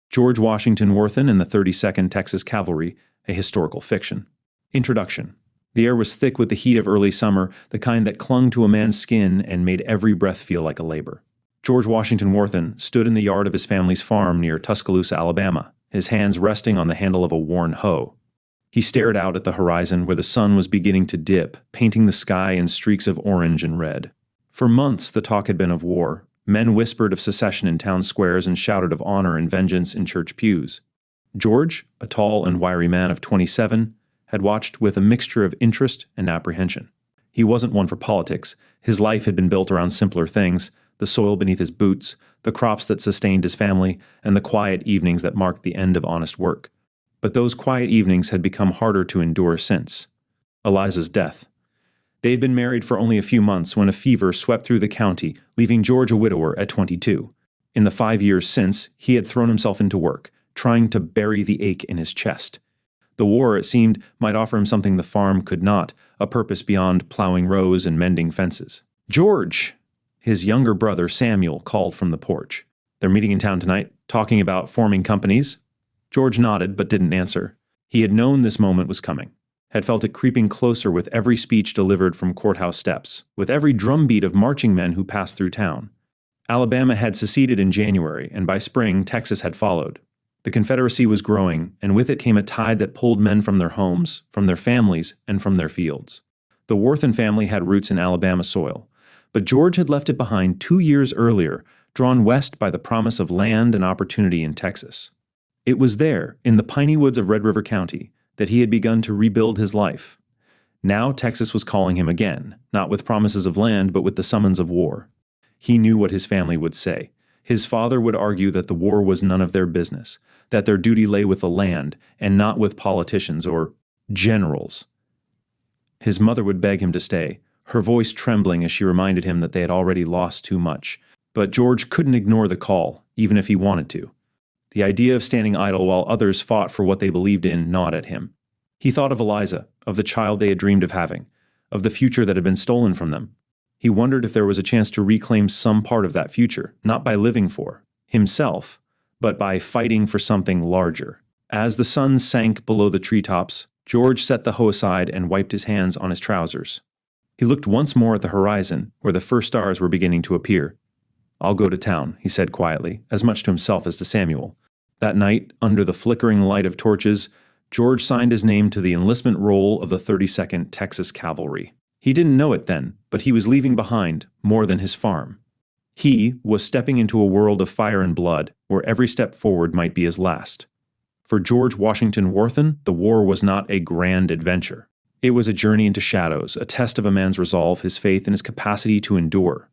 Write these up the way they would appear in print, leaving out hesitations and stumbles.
George Washington Warthan and the 32nd Texas Cavalry, a historical fiction. Introduction. The air was thick with the heat of early summer, the kind that clung to a man's skin and made every breath feel like a labor. George Washington Warthan stood in the yard of his family's farm near Tuscaloosa, Alabama, his hands resting on the handle of a worn hoe. He stared out at the horizon where the sun was beginning to dip, painting the sky in streaks of orange and red. For months the talk had been of war. Men whispered of secession in town squares and shouted of honor and vengeance in church pews. George, a tall and wiry man of 27, had watched with a mixture of interest and apprehension. He wasn't one for politics. His life had been built around simpler things: the soil beneath his boots, the crops that sustained his family, and the quiet evenings that marked the end of honest work. But those quiet evenings had become harder to endure since Eliza's death. They had been married for only a few months when a fever swept through the county, leaving George a widower at 22. In the 5 years since, he had thrown himself into work, trying to bury the ache in his chest. The war, it seemed, might offer him something the farm could not, a purpose beyond plowing rows and mending fences. "George!" His younger brother, Samuel, called from the porch. "They're meeting in town tonight, talking about forming companies?" George nodded, but didn't answer. He had known this moment was coming, had felt it creeping closer with every speech delivered from courthouse steps, with every drumbeat of marching men who passed through town. Alabama had seceded in January, and by spring, Texas had followed. The Confederacy was growing, and with it came a tide that pulled men from their homes, from their families, and from their fields. The Warthan family had roots in Alabama soil, but George had left it behind 2 years earlier, drawn west by the promise of land and opportunity in Texas. It was there, in the piney woods of Red River County, that he had begun to rebuild his life. Now Texas was calling him again, not with promises of land, but with the summons of war. He knew what his family would say. His father would argue that the war was none of their business, that their duty lay with the land and not with politicians or generals. His mother would beg him to stay, her voice trembling as she reminded him that they had already lost too much. But George couldn't ignore the call, even if he wanted to. The idea of standing idle while others fought for what they believed in gnawed at him. He thought of Eliza, of the child they had dreamed of having, of the future that had been stolen from them. He wondered if there was a chance to reclaim some part of that future, not by living for himself, but by fighting for something larger. As the sun sank below the treetops, George set the hoe aside and wiped his hands on his trousers. He looked once more at the horizon, where the first stars were beginning to appear. "I'll go to town," he said quietly, as much to himself as to Samuel. That night, under the flickering light of torches, George signed his name to the enlistment roll of the 32nd Texas Cavalry. He didn't know it then, but he was leaving behind more than his farm. He was stepping into a world of fire and blood, where every step forward might be his last. For George Washington Warthan, the war was not a grand adventure. It was a journey into shadows, a test of a man's resolve, his faith, and his capacity to endure.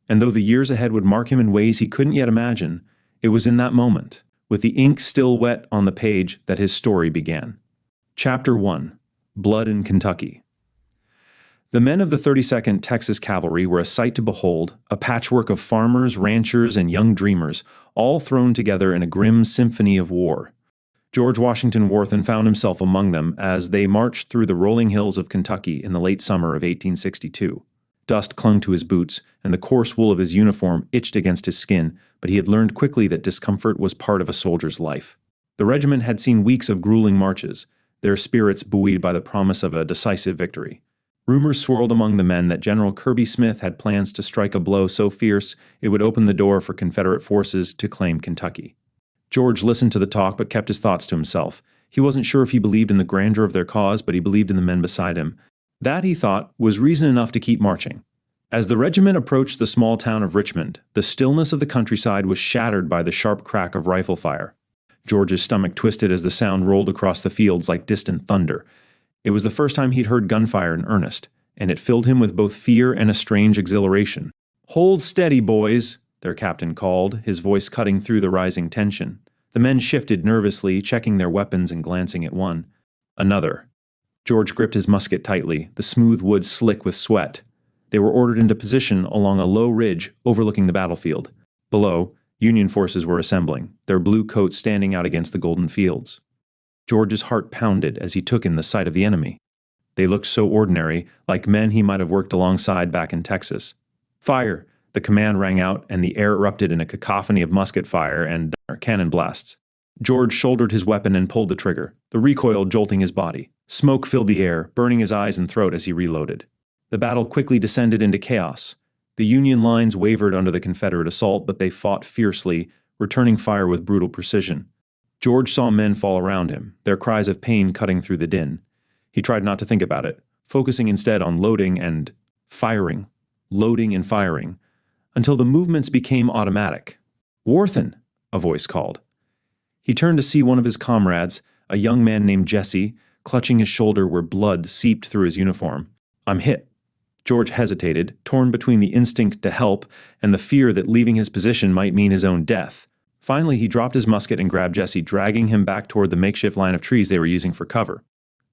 And though the years ahead would mark him in ways he couldn't yet imagine, it was in that moment, with the ink still wet on the page, that his story began. Chapter 1. Blood in Kentucky. The men of the 32nd Texas Cavalry were a sight to behold, a patchwork of farmers, ranchers, and young dreamers, all thrown together in a grim symphony of war. George Washington Warthan found himself among them as they marched through the rolling hills of Kentucky in the late summer of 1862. Dust clung to his boots, and the coarse wool of his uniform itched against his skin, but he had learned quickly that discomfort was part of a soldier's life. The regiment had seen weeks of grueling marches, their spirits buoyed by the promise of a decisive victory. Rumors swirled among the men that General Kirby Smith had plans to strike a blow so fierce it would open the door for Confederate forces to claim Kentucky. George listened to the talk but kept his thoughts to himself. He wasn't sure if he believed in the grandeur of their cause, but he believed in the men beside him. That, he thought, was reason enough to keep marching. As the regiment approached the small town of Richmond, the stillness of the countryside was shattered by the sharp crack of rifle fire. George's stomach twisted as the sound rolled across the fields like distant thunder. It was the first time he'd heard gunfire in earnest, and it filled him with both fear and a strange exhilaration. "Hold steady, boys," their captain called, his voice cutting through the rising tension. The men shifted nervously, checking their weapons and glancing at one. Another. George gripped his musket tightly, the smooth wood slick with sweat. They were ordered into position along a low ridge overlooking the battlefield. Below, Union forces were assembling, their blue coats standing out against the golden fields. George's heart pounded as he took in the sight of the enemy. They looked so ordinary, like men he might have worked alongside back in Texas. "Fire!" The command rang out, and the air erupted in a cacophony of musket fire and cannon blasts. George shouldered his weapon and pulled the trigger, the recoil jolting his body. Smoke filled the air, burning his eyes and throat as he reloaded. The battle quickly descended into chaos. The Union lines wavered under the Confederate assault, but they fought fiercely, returning fire with brutal precision. George saw men fall around him, their cries of pain cutting through the din. He tried not to think about it, focusing instead on loading and firing, until the movements became automatic. "Warthan," a voice called. He turned to see one of his comrades, a young man named Jesse, clutching his shoulder where blood seeped through his uniform. "I'm hit." George hesitated, torn between the instinct to help and the fear that leaving his position might mean his own death. Finally, he dropped his musket and grabbed Jesse, dragging him back toward the makeshift line of trees they were using for cover.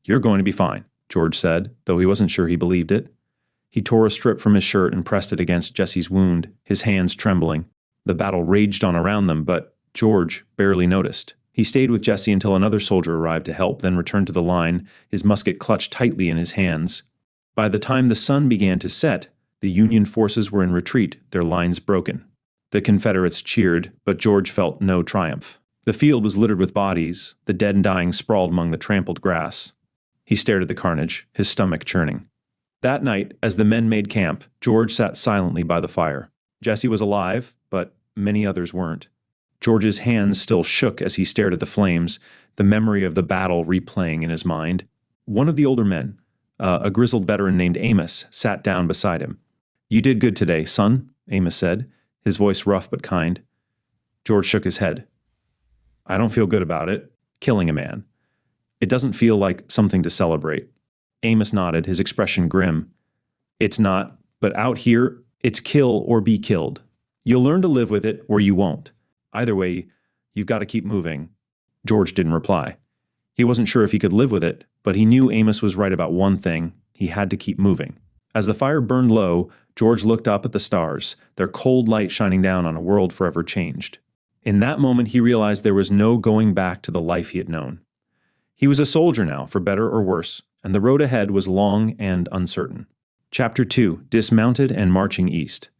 "You're going to be fine," George said, though he wasn't sure he believed it. He tore a strip from his shirt and pressed it against Jesse's wound, his hands trembling. The battle raged on around them, but George barely noticed. He stayed with Jesse until another soldier arrived to help, then returned to the line, his musket clutched tightly in his hands. By the time the sun began to set, the Union forces were in retreat, their lines broken. The Confederates cheered, but George felt no triumph. The field was littered with bodies, the dead and dying sprawled among the trampled grass. He stared at the carnage, his stomach churning. That night, as the men made camp, George sat silently by the fire. Jesse was alive, but many others weren't. George's hands still shook as he stared at the flames, the memory of the battle replaying in his mind. One of the older men, a grizzled veteran named Amos, sat down beside him. "You did good today, son," Amos said, his voice rough but kind. George shook his head. "I don't feel good about it. Killing a man. It doesn't feel like something to celebrate." Amos nodded, his expression grim. "It's not, but out here, it's kill or be killed. You'll learn to live with it or you won't. Either way, you've got to keep moving." George didn't reply. He wasn't sure if he could live with it, but he knew Amos was right about one thing: he had to keep moving. As the fire burned low, George looked up at the stars, their cold light shining down on a world forever changed. In that moment, he realized there was no going back to the life he had known. He was a soldier now, for better or worse, and the road ahead was long and uncertain. Chapter 2: Dismounted and Marching East.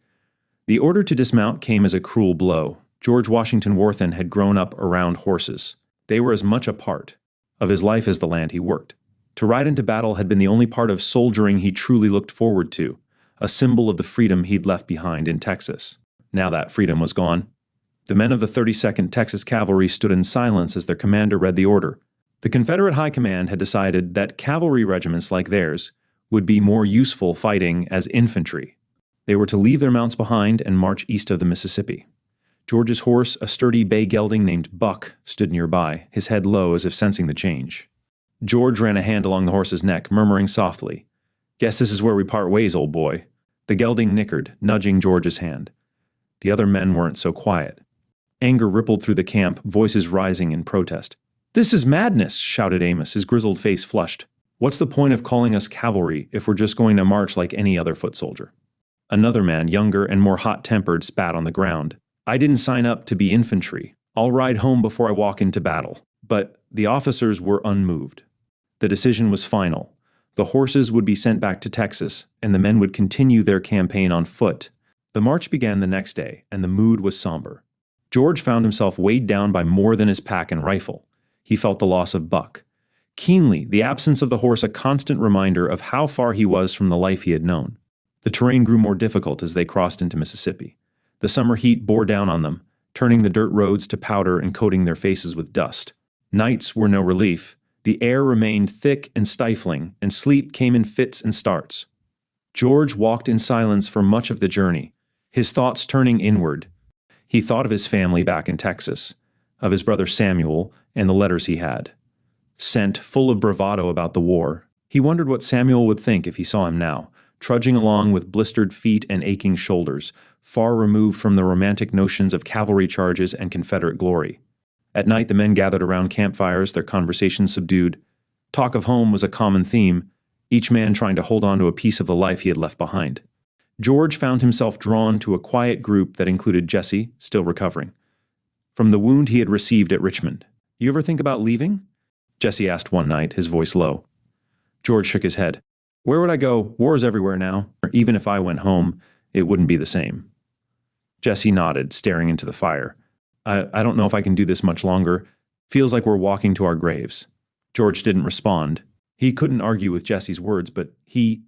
The order to dismount came as a cruel blow. George Washington Warthan had grown up around horses. They were as much a part of his life as the land he worked. To ride into battle had been the only part of soldiering he truly looked forward to, a symbol of the freedom he'd left behind in Texas. Now that freedom was gone. The men of the 32nd Texas Cavalry stood in silence as their commander read the order. The Confederate High Command had decided that cavalry regiments like theirs would be more useful fighting as infantry. They were to leave their mounts behind and march east of the Mississippi. George's horse, a sturdy bay gelding named Buck, stood nearby, his head low as if sensing the change. George ran a hand along the horse's neck, murmuring softly, "Guess this is where we part ways, old boy." The gelding nickered, nudging George's hand. The other men weren't so quiet. Anger rippled through the camp, voices rising in protest. "This is madness," shouted Amos, his grizzled face flushed. "What's the point of calling us cavalry if we're just going to march like any other foot soldier?" Another man, younger and more hot-tempered, spat on the ground. "I didn't sign up to be infantry. I'll ride home before I walk into battle." But the officers were unmoved. The decision was final. The horses would be sent back to Texas, and the men would continue their campaign on foot. The march began the next day, and the mood was somber. George found himself weighed down by more than his pack and rifle. He felt the loss of Buck. Keenly, the absence of the horse a constant reminder of how far he was from the life he had known. The terrain grew more difficult as they crossed into Mississippi. The summer heat bore down on them, turning the dirt roads to powder and coating their faces with dust. Nights were no relief. The air remained thick and stifling, and sleep came in fits and starts. George walked in silence for much of the journey, his thoughts turning inward. He thought of his family back in Texas, of his brother Samuel and the letters he had sent, full of bravado about the war. He wondered what Samuel would think if he saw him now, trudging along with blistered feet and aching shoulders, far removed from the romantic notions of cavalry charges and Confederate glory. At night, the men gathered around campfires, their conversations subdued. Talk of home was a common theme, each man trying to hold on to a piece of the life he had left behind. George found himself drawn to a quiet group that included Jesse, still recovering, from the wound he had received at Richmond. "You ever think about leaving?" Jesse asked one night, his voice low. George shook his head. "Where would I go? War's everywhere now. Even if I went home, it wouldn't be the same." Jesse nodded, staring into the fire. I don't know if I can do this much longer. Feels like we're walking to our graves." George didn't respond. He couldn't argue with Jesse's words, but he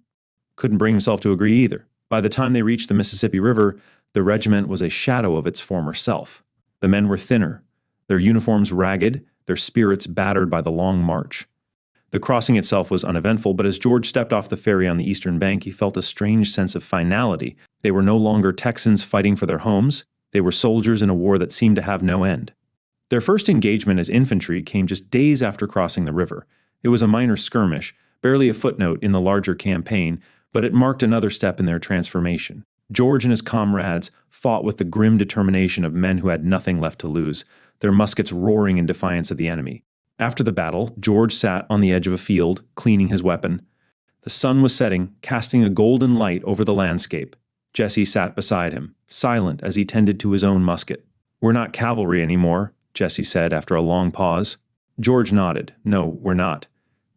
couldn't bring himself to agree either. By the time they reached the Mississippi River, the regiment was a shadow of its former self. The men were thinner, their uniforms ragged, their spirits battered by the long march. The crossing itself was uneventful, but as George stepped off the ferry on the eastern bank, he felt a strange sense of finality. They were no longer Texans fighting for their homes. They were soldiers in a war that seemed to have no end. Their first engagement as infantry came just days after crossing the river. It was a minor skirmish, barely a footnote in the larger campaign, but it marked another step in their transformation. George and his comrades fought with the grim determination of men who had nothing left to lose, their muskets roaring in defiance of the enemy. After the battle, George sat on the edge of a field, cleaning his weapon. The sun was setting, casting a golden light over the landscape. Jesse sat beside him, silent as he tended to his own musket. "We're not cavalry anymore," Jesse said after a long pause. George nodded. "No, we're not."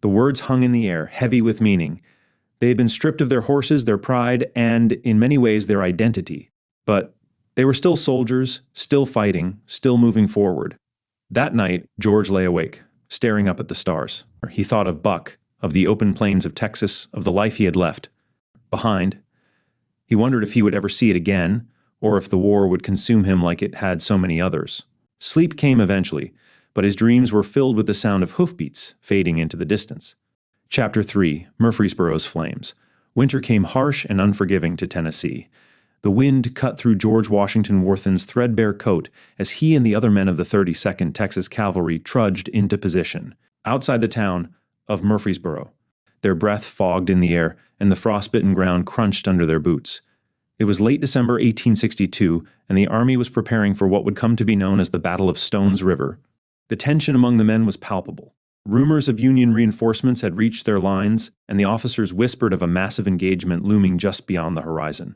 The words hung in the air, heavy with meaning. They had been stripped of their horses, their pride, and, in many ways, their identity. But they were still soldiers, still fighting, still moving forward. That night, George lay awake, staring up at the stars. He thought of Buck, of the open plains of Texas, of the life he had left behind. He wondered if he would ever see it again, or if the war would consume him like it had so many others. Sleep came eventually, but his dreams were filled with the sound of hoofbeats fading into the distance. Chapter 3, Murfreesboro's Flames. Winter came harsh and unforgiving to Tennessee. The wind cut through George Washington Warthan's threadbare coat as he and the other men of the 32nd Texas Cavalry trudged into position, outside the town of Murfreesboro. Their breath fogged in the air, and the frostbitten ground crunched under their boots. It was late December 1862, and the army was preparing for what would come to be known as the Battle of Stones River. The tension among the men was palpable. Rumors of Union reinforcements had reached their lines, and the officers whispered of a massive engagement looming just beyond the horizon.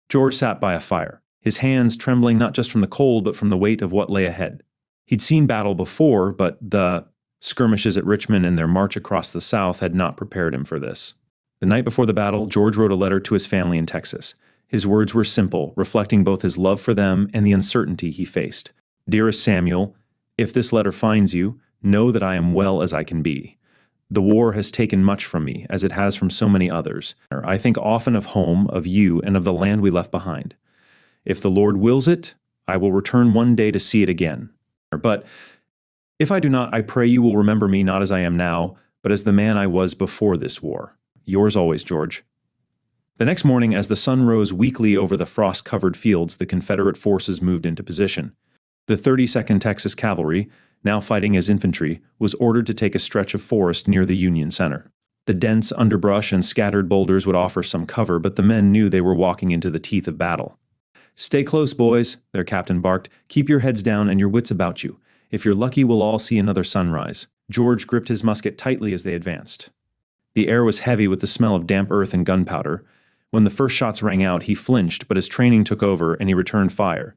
George sat by a fire, his hands trembling not just from the cold but from the weight of what lay ahead. He'd seen battle before, but the skirmishes at Richmond and their march across the South had not prepared him for this. The night before the battle, George wrote a letter to his family in Texas. His words were simple, reflecting both his love for them and the uncertainty he faced. "Dearest Samuel, if this letter finds you, know that I am well as I can be. The war has taken much from me, as it has from so many others. I think often of home, of you, and of the land we left behind. If the Lord wills it, I will return one day to see it again. But if I do not, I pray you will remember me not as I am now, but as the man I was before this war. Yours always, George." The next morning, as the sun rose weakly over the frost-covered fields, the Confederate forces moved into position. The 32nd Texas Cavalry, now fighting as infantry, was ordered to take a stretch of forest near the Union center. The dense underbrush and scattered boulders would offer some cover, but the men knew they were walking into the teeth of battle. "Stay close, boys," their captain barked. "Keep your heads down and your wits about you. If you're lucky, we'll all see another sunrise." George gripped his musket tightly as they advanced. The air was heavy with the smell of damp earth and gunpowder. When the first shots rang out, he flinched, but his training took over and he returned fire.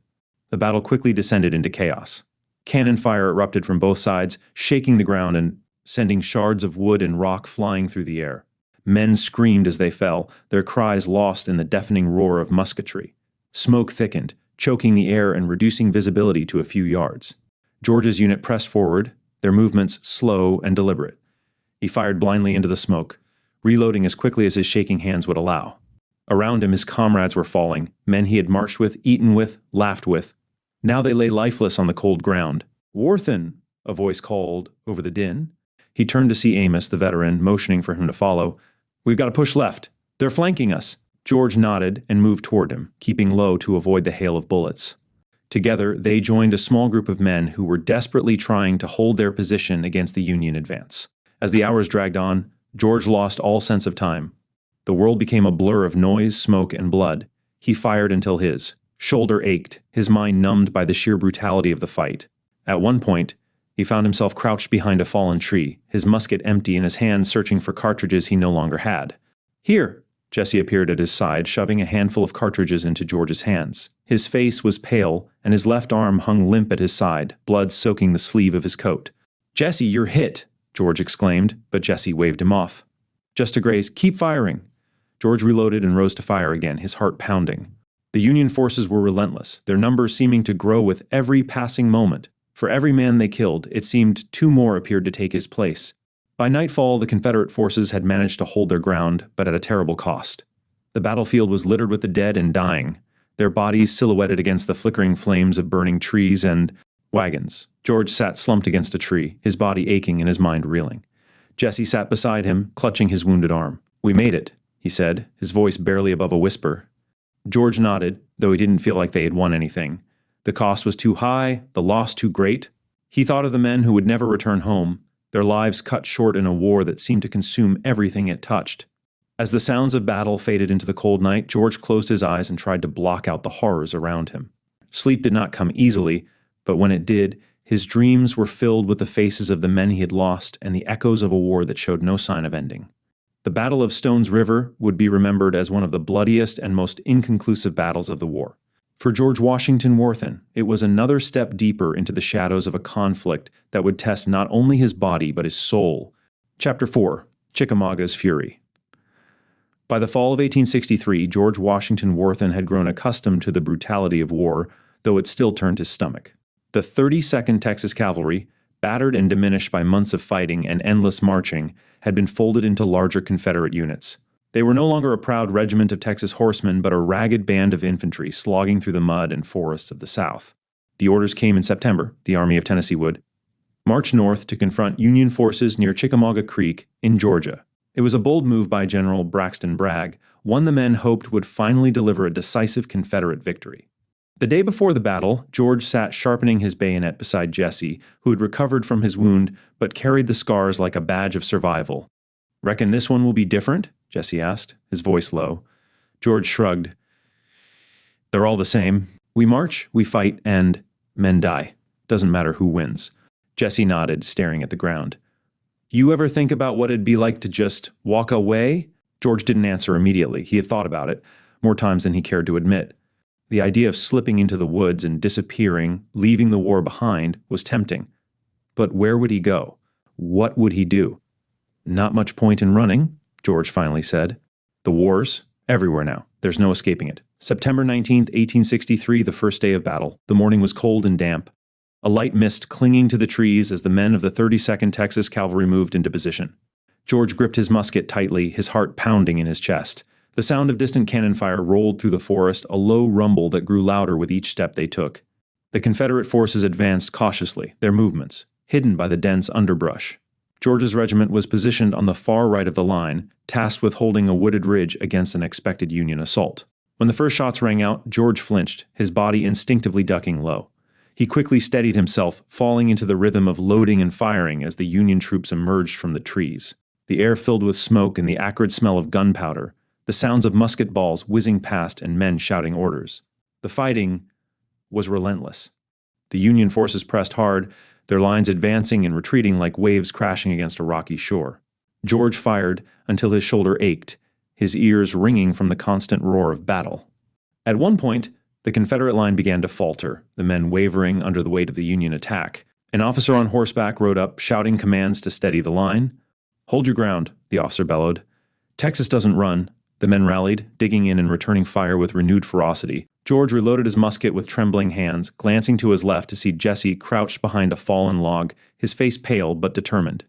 The battle quickly descended into chaos. Cannon fire erupted from both sides, shaking the ground and sending shards of wood and rock flying through the air. Men screamed as they fell, their cries lost in the deafening roar of musketry. Smoke thickened, choking the air and reducing visibility to a few yards. George's unit pressed forward, their movements slow and deliberate. He fired blindly into the smoke, reloading as quickly as his shaking hands would allow. Around him, his comrades were falling, men he had marched with, eaten with, laughed with. Now they lay lifeless on the cold ground. "Warthan!" a voice called over the din. He turned to see Amos, the veteran, motioning for him to follow. "We've got to push left. They're flanking us." George nodded and moved toward him, keeping low to avoid the hail of bullets. Together, they joined a small group of men who were desperately trying to hold their position against the Union advance. As the hours dragged on, George lost all sense of time. The world became a blur of noise, smoke, and blood. He fired until his shoulder ached, his mind numbed by the sheer brutality of the fight. At one point, he found himself crouched behind a fallen tree, his musket empty and his hands searching for cartridges he no longer had. "Here!" Jesse appeared at his side, shoving a handful of cartridges into George's hands. His face was pale, and his left arm hung limp at his side, blood soaking the sleeve of his coat. "Jesse, you're hit!" George exclaimed, but Jesse waved him off. "Just a graze. Keep firing." George reloaded and rose to fire again, his heart pounding. The Union forces were relentless, their numbers seeming to grow with every passing moment. For every man they killed, it seemed two more appeared to take his place. By nightfall, the Confederate forces had managed to hold their ground, but at a terrible cost. The battlefield was littered with the dead and dying, their bodies silhouetted against the flickering flames of burning trees and wagons. George sat slumped against a tree, his body aching and his mind reeling. Jesse sat beside him, clutching his wounded arm. "We made it," he said, his voice barely above a whisper. George nodded, though he didn't feel like they had won anything. The cost was too high, the loss too great. He thought of the men who would never return home, their lives cut short in a war that seemed to consume everything it touched. As the sounds of battle faded into the cold night, George closed his eyes and tried to block out the horrors around him. Sleep did not come easily, but when it did, his dreams were filled with the faces of the men he had lost and the echoes of a war that showed no sign of ending. The Battle of Stones River would be remembered as one of the bloodiest and most inconclusive battles of the war. For George Washington Warthan, it was another step deeper into the shadows of a conflict that would test not only his body but his soul. Chapter 4: Chickamauga's Fury. By the fall of 1863, George Washington Warthan had grown accustomed to the brutality of war, though it still turned his stomach. The 32nd Texas Cavalry, battered and diminished by months of fighting and endless marching, had been folded into larger Confederate units. They were no longer a proud regiment of Texas horsemen, but a ragged band of infantry slogging through the mud and forests of the South. The orders came in September. The Army of Tennessee would march north to confront Union forces near Chickamauga Creek in Georgia. It was a bold move by General Braxton Bragg, one the men hoped would finally deliver a decisive Confederate victory. The day before the battle, George sat sharpening his bayonet beside Jesse, who had recovered from his wound but carried the scars like a badge of survival. "Reckon this one will be different?" Jesse asked, his voice low. George shrugged. "They're all the same. We march, we fight, and men die. Doesn't matter who wins." Jesse nodded, staring at the ground. "You ever think about what it'd be like to just walk away?" George didn't answer immediately. He had thought about it, more times than he cared to admit. The idea of slipping into the woods and disappearing, leaving the war behind, was tempting. But where would he go? What would he do? "Not much point in running," George finally said. "The war's everywhere now. There's no escaping it." September 19th, 1863, the first day of battle. The morning was cold and damp, a light mist clinging to the trees as the men of the 32nd Texas Cavalry moved into position. George gripped his musket tightly, his heart pounding in his chest. The sound of distant cannon fire rolled through the forest, a low rumble that grew louder with each step they took. The Confederate forces advanced cautiously, their movements hidden by the dense underbrush. George's regiment was positioned on the far right of the line, tasked with holding a wooded ridge against an expected Union assault. When the first shots rang out, George flinched, his body instinctively ducking low. He quickly steadied himself, falling into the rhythm of loading and firing as the Union troops emerged from the trees. The air filled with smoke and the acrid smell of gunpowder, the sounds of musket balls whizzing past and men shouting orders. The fighting was relentless. The Union forces pressed hard, their lines advancing and retreating like waves crashing against a rocky shore. George fired until his shoulder ached, his ears ringing from the constant roar of battle. At one point, the Confederate line began to falter, the men wavering under the weight of the Union attack. An officer on horseback rode up, shouting commands to steady the line. "Hold your ground," the officer bellowed. "Texas doesn't run." The men rallied, digging in and returning fire with renewed ferocity. George reloaded his musket with trembling hands, glancing to his left to see Jesse crouched behind a fallen log, his face pale but determined.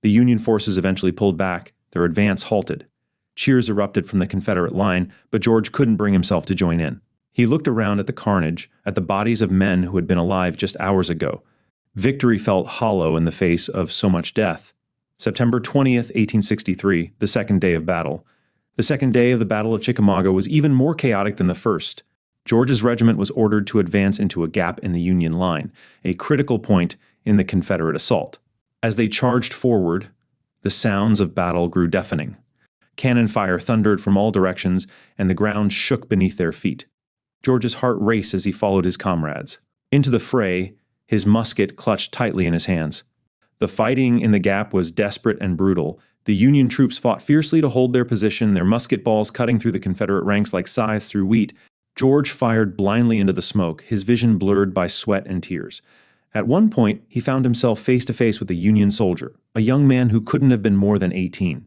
The Union forces eventually pulled back, their advance halted. Cheers erupted from the Confederate line, but George couldn't bring himself to join in. He looked around at the carnage, at the bodies of men who had been alive just hours ago. Victory felt hollow in the face of so much death. September 20th, 1863, the second day of battle. The second day of the Battle of Chickamauga was even more chaotic than the first. George's regiment was ordered to advance into a gap in the Union line, a critical point in the Confederate assault. As they charged forward, the sounds of battle grew deafening. Cannon fire thundered from all directions, and the ground shook beneath their feet. George's heart raced as he followed his comrades. Into the fray, his musket clutched tightly in his hands. The fighting in the gap was desperate and brutal. The Union troops fought fiercely to hold their position, their musket balls cutting through the Confederate ranks like scythes through wheat. George fired blindly into the smoke, his vision blurred by sweat and tears. At one point, he found himself face to face with a Union soldier, a young man who couldn't have been more than 18.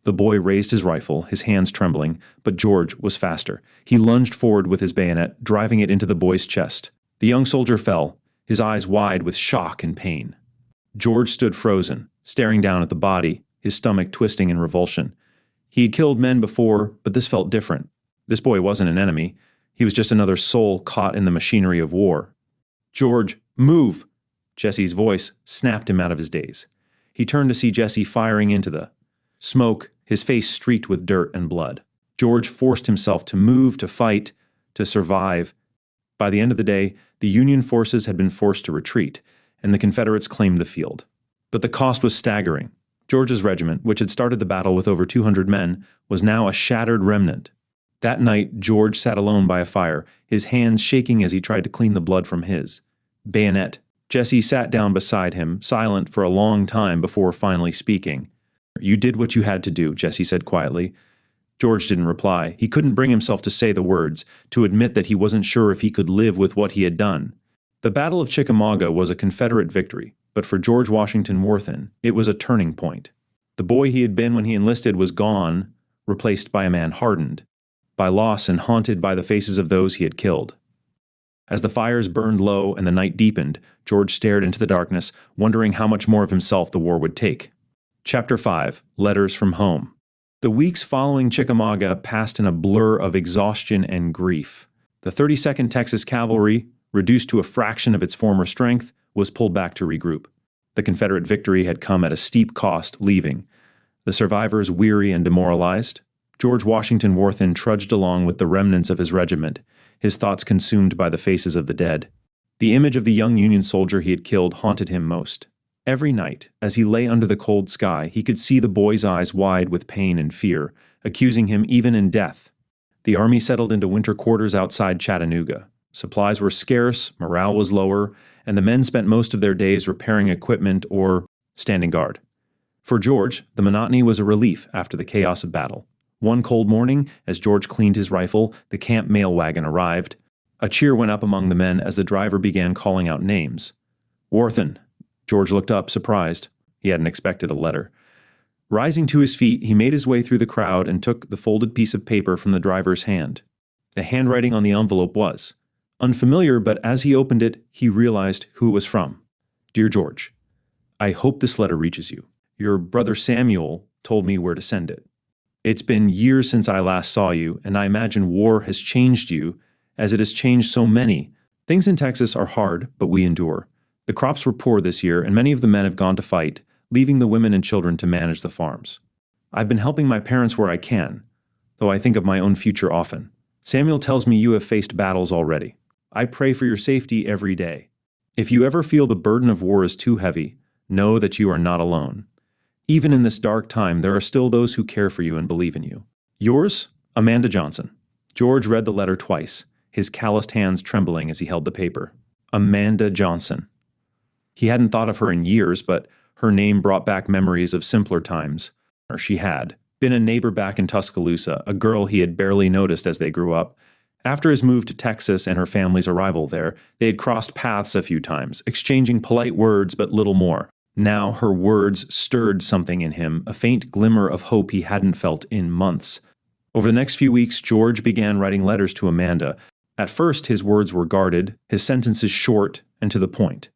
The boy raised his rifle, his hands trembling, but George was faster. He lunged forward with his bayonet, driving it into the boy's chest. The young soldier fell, his eyes wide with shock and pain. George stood frozen, staring down at the body, his stomach twisting in revulsion. He had killed men before, but this felt different. This boy wasn't an enemy. He was just another soul caught in the machinery of war. "George, move!" Jesse's voice snapped him out of his daze. He turned to see Jesse firing into the smoke, his face streaked with dirt and blood. George forced himself to move, to fight, to survive. By the end of the day, the Union forces had been forced to retreat, and the Confederates claimed the field. But the cost was staggering. George's regiment, which had started the battle with over 200 men, was now a shattered remnant. That night, George sat alone by a fire, his hands shaking as he tried to clean the blood from his bayonet. Jesse sat down beside him, silent for a long time before finally speaking. "You did what you had to do," Jesse said quietly. George didn't reply. He couldn't bring himself to say the words, to admit that he wasn't sure if he could live with what he had done. The Battle of Chickamauga was a Confederate victory, but for George Washington Warthan, it was a turning point. The boy he had been when he enlisted was gone, replaced by a man hardened by loss and haunted by the faces of those he had killed. As the fires burned low and the night deepened, George stared into the darkness, wondering how much more of himself the war would take. Chapter 5. Letters from Home. The weeks following Chickamauga passed in a blur of exhaustion and grief. The 32nd Texas Cavalry, reduced to a fraction of its former strength, was pulled back to regroup. The Confederate victory had come at a steep cost, leaving the survivors weary and demoralized. George Washington Warthan trudged along with the remnants of his regiment, his thoughts consumed by the faces of the dead. The image of the young Union soldier he had killed haunted him most. Every night, as he lay under the cold sky, he could see the boy's eyes wide with pain and fear, accusing him even in death. The army settled into winter quarters outside Chattanooga. Supplies were scarce, morale was lower, and the men spent most of their days repairing equipment or standing guard. For George, the monotony was a relief after the chaos of battle. One cold morning, as George cleaned his rifle, the camp mail wagon arrived. A cheer went up among the men as the driver began calling out names. "Warthan." George looked up, surprised. He hadn't expected a letter. Rising to his feet, he made his way through the crowd and took the folded piece of paper from the driver's hand. The handwriting on the envelope was unfamiliar, but as he opened it, he realized who it was from. "Dear George, I hope this letter reaches you. Your brother Samuel told me where to send it. It's been years since I last saw you, and I imagine war has changed you, as it has changed so many. Things in Texas are hard, but we endure. The crops were poor this year, and many of the men have gone to fight, leaving the women and children to manage the farms. I've been helping my parents where I can, though I think of my own future often. Samuel tells me you have faced battles already. I pray for your safety every day. If you ever feel the burden of war is too heavy, know that you are not alone. Even in this dark time, there are still those who care for you and believe in you. Yours, Amanda Johnson." George read the letter twice, his calloused hands trembling as he held the paper. Amanda Johnson. He hadn't thought of her in years, but her name brought back memories of simpler times. Or she had been a neighbor back in Tuscaloosa, a girl he had barely noticed as they grew up. After his move to Texas and her family's arrival there, they had crossed paths a few times, exchanging polite words but little more. Now her words stirred something in him, a faint glimmer of hope he hadn't felt in months. Over the next few weeks, George began writing letters to Amanda. At first, his words were guarded, his sentences short and to the point.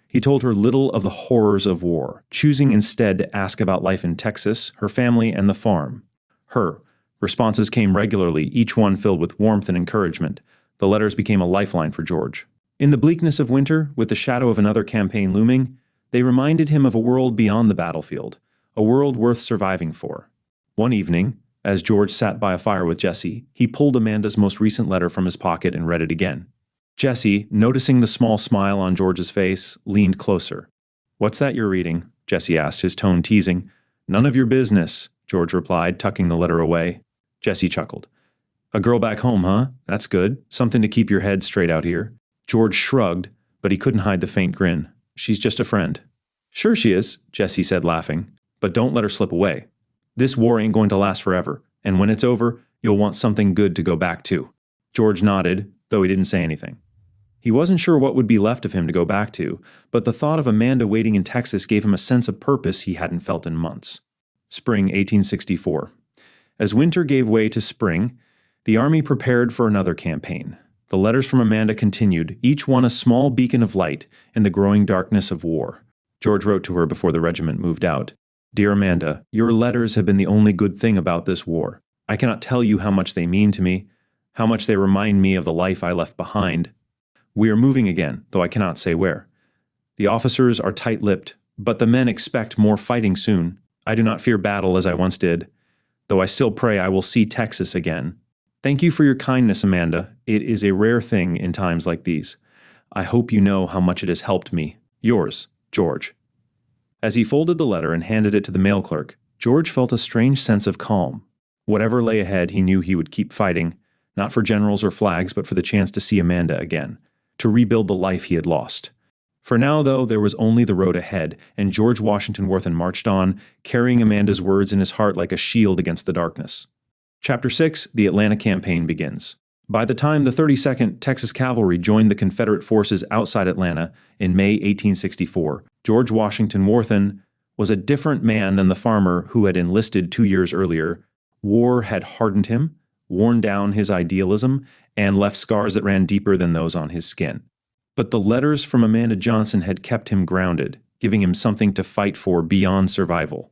He told her little of the horrors of war, choosing instead to ask about life in Texas, her family, and the farm. Her responses came regularly, each one filled with warmth and encouragement. The letters became a lifeline for George. In the bleakness of winter, with the shadow of another campaign looming, they reminded him of a world beyond the battlefield, a world worth surviving for. One evening, as George sat by a fire with Jesse, he pulled Amanda's most recent letter from his pocket and read it again. Jesse, noticing the small smile on George's face, leaned closer. "What's that you're reading?" Jesse asked, his tone teasing. "None of your business," George replied, tucking the letter away. Jesse chuckled. "A girl back home, huh? That's good. Something to keep your head straight out here." George shrugged, but he couldn't hide the faint grin. "She's just a friend." "Sure she is," Jesse said, laughing. "But don't let her slip away. This war ain't going to last forever, and when it's over, you'll want something good to go back to." George nodded, though he didn't say anything. He wasn't sure what would be left of him to go back to, but the thought of Amanda waiting in Texas gave him a sense of purpose he hadn't felt in months. Spring 1864. As winter gave way to spring, the army prepared for another campaign. The letters from Amanda continued, each one a small beacon of light in the growing darkness of war. George wrote to her before the regiment moved out. Dear Amanda, your letters have been the only good thing about this war. I cannot tell you how much they mean to me, how much they remind me of the life I left behind. We are moving again, though I cannot say where. The officers are tight-lipped, but the men expect more fighting soon. I do not fear battle as I once did, though I still pray I will see Texas again. Thank you for your kindness, Amanda. It is a rare thing in times like these. I hope you know how much it has helped me. Yours, George. As he folded the letter and handed it to the mail clerk, George felt a strange sense of calm. Whatever lay ahead, he knew he would keep fighting, not for generals or flags, but for the chance to see Amanda again, to rebuild the life he had lost. For now, though, there was only the road ahead, and George Washington Warthan marched on, carrying Amanda's words in his heart like a shield against the darkness. Chapter 6, The Atlanta Campaign begins. By the time the 32nd Texas Cavalry joined the Confederate forces outside Atlanta in May 1864, George Washington Warthan was a different man than the farmer who had enlisted 2 years earlier. War had hardened him, worn down his idealism, and left scars that ran deeper than those on his skin. But the letters from Amanda Johnson had kept him grounded, giving him something to fight for beyond survival.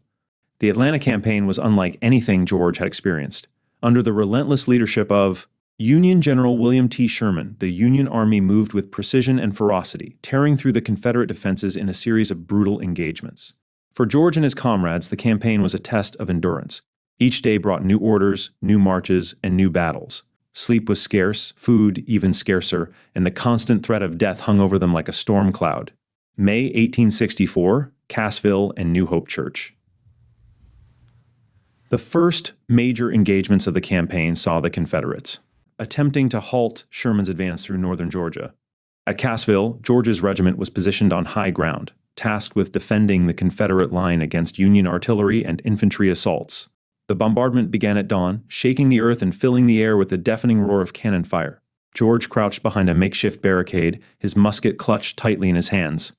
The Atlanta campaign was unlike anything George had experienced. Under the relentless leadership of Union General William T. Sherman, the Union Army moved with precision and ferocity, tearing through the Confederate defenses in a series of brutal engagements. For George and his comrades, the campaign was a test of endurance. Each day brought new orders, new marches, and new battles. Sleep was scarce, food even scarcer, and the constant threat of death hung over them like a storm cloud. May 1864, Cassville and New Hope Church. The first major engagements of the campaign saw the Confederates attempting to halt Sherman's advance through northern Georgia. At Cassville, George's regiment was positioned on high ground, tasked with defending the Confederate line against Union artillery and infantry assaults. The bombardment began at dawn, shaking the earth and filling the air with the deafening roar of cannon fire. George crouched behind a makeshift barricade, his musket clutched tightly in his hands.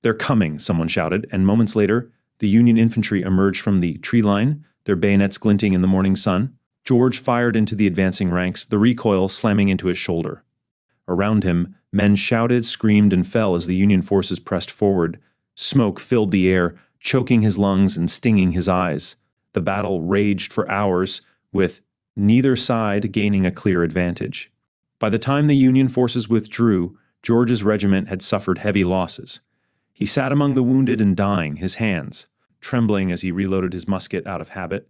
"They're coming," someone shouted, and moments later, the Union infantry emerged from the tree line, their bayonets glinting in the morning sun. George fired into the advancing ranks, the recoil slamming into his shoulder. Around him, men shouted, screamed, and fell as the Union forces pressed forward. Smoke filled the air, choking his lungs and stinging his eyes. The battle raged for hours, with neither side gaining a clear advantage. By the time the Union forces withdrew, George's regiment had suffered heavy losses. He sat among the wounded and dying, his hands trembling as he reloaded his musket out of habit.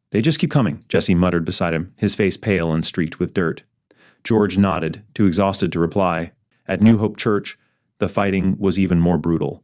"They just keep coming," Jesse muttered beside him, his face pale and streaked with dirt. George nodded, too exhausted to reply. At New Hope Church, the fighting was even more brutal.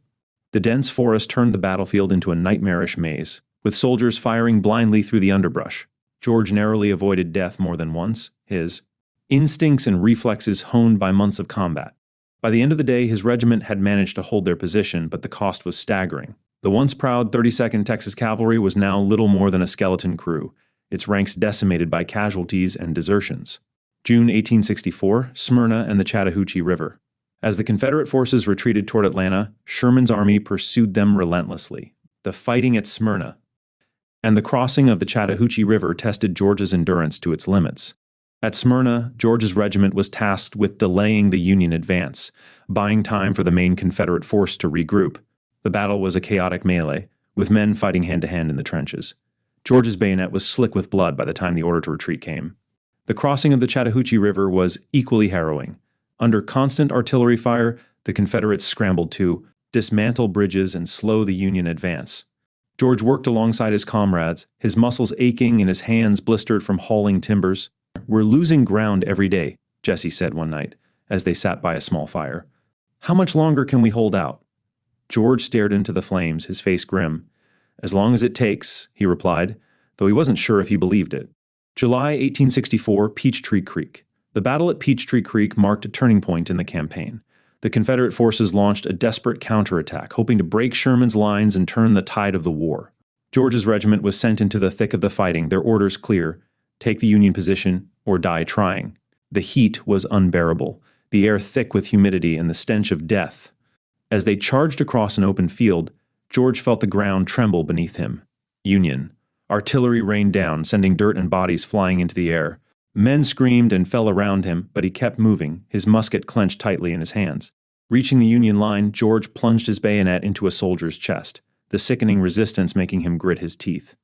The dense forest turned the battlefield into a nightmarish maze, with soldiers firing blindly through the underbrush. George narrowly avoided death more than once, his instincts and reflexes honed by months of combat. By the end of the day, his regiment had managed to hold their position, but the cost was staggering. The once proud 32nd Texas Cavalry was now little more than a skeleton crew, its ranks decimated by casualties and desertions. June 1864, Smyrna and the Chattahoochee River. As the Confederate forces retreated toward Atlanta, Sherman's army pursued them relentlessly. The fighting at Smyrna and the crossing of the Chattahoochee River tested George's endurance to its limits. At Smyrna, George's regiment was tasked with delaying the Union advance, buying time for the main Confederate force to regroup. The battle was a chaotic melee, with men fighting hand-to-hand in the trenches. George's bayonet was slick with blood by the time the order to retreat came. The crossing of the Chattahoochee River was equally harrowing. Under constant artillery fire, the Confederates scrambled to dismantle bridges and slow the Union advance. George worked alongside his comrades, his muscles aching and his hands blistered from hauling timbers. "We're losing ground every day," Jesse said one night, as they sat by a small fire. "How much longer can we hold out?" George stared into the flames, his face grim. "As long as it takes," he replied, though he wasn't sure if he believed it. July 1864, Peachtree Creek. The battle at Peachtree Creek marked a turning point in the campaign. The Confederate forces launched a desperate counterattack, hoping to break Sherman's lines and turn the tide of the war. George's regiment was sent into the thick of the fighting, their orders clear: take the Union position or die trying. The heat was unbearable, the air thick with humidity and the stench of death. As they charged across an open field, George felt the ground tremble beneath him. Union. Artillery rained down, sending dirt and bodies flying into the air. Men screamed and fell around him, but he kept moving, his musket clenched tightly in his hands. Reaching the Union line, George plunged his bayonet into a soldier's chest, the sickening resistance making him grit his teeth.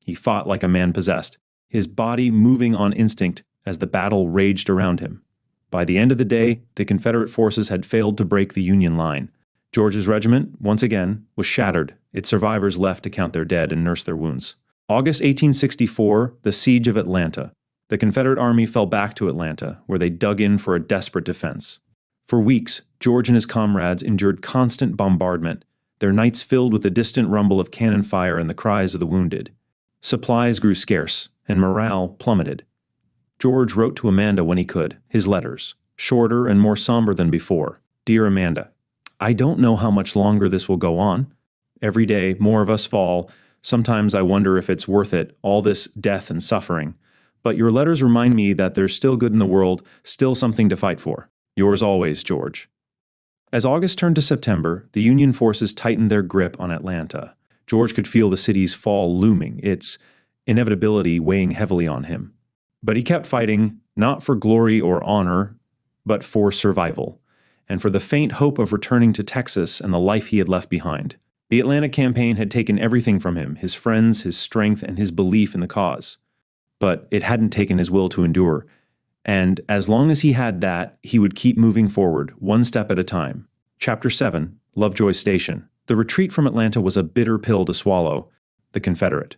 He fought like a man possessed, his body moving on instinct as the battle raged around him. By the end of the day, the Confederate forces had failed to break the Union line. George's regiment, once again, was shattered, its survivors left to count their dead and nurse their wounds. August 1864, the Siege of Atlanta. The Confederate Army fell back to Atlanta, where they dug in for a desperate defense. For weeks, George and his comrades endured constant bombardment, their nights filled with the distant rumble of cannon fire and the cries of the wounded. Supplies grew scarce, and morale plummeted. George wrote to Amanda when he could, his letters, shorter and more somber than before. Dear Amanda, I don't know how much longer this will go on. Every day, more of us fall. Sometimes I wonder if it's worth it, all this death and suffering. But your letters remind me that there's still good in the world, still something to fight for. Yours always, George. As August turned to September, the Union forces tightened their grip on Atlanta. George could feel the city's fall looming, its inevitability weighing heavily on him. But he kept fighting, not for glory or honor, but for survival, and for the faint hope of returning to Texas and the life he had left behind. The Atlanta campaign had taken everything from him, his friends, his strength, and his belief in the cause. But it hadn't taken his will to endure, and as long as he had that, he would keep moving forward, one step at a time. Chapter 7, Lovejoy Station. The retreat from Atlanta was a bitter pill to swallow. The Confederate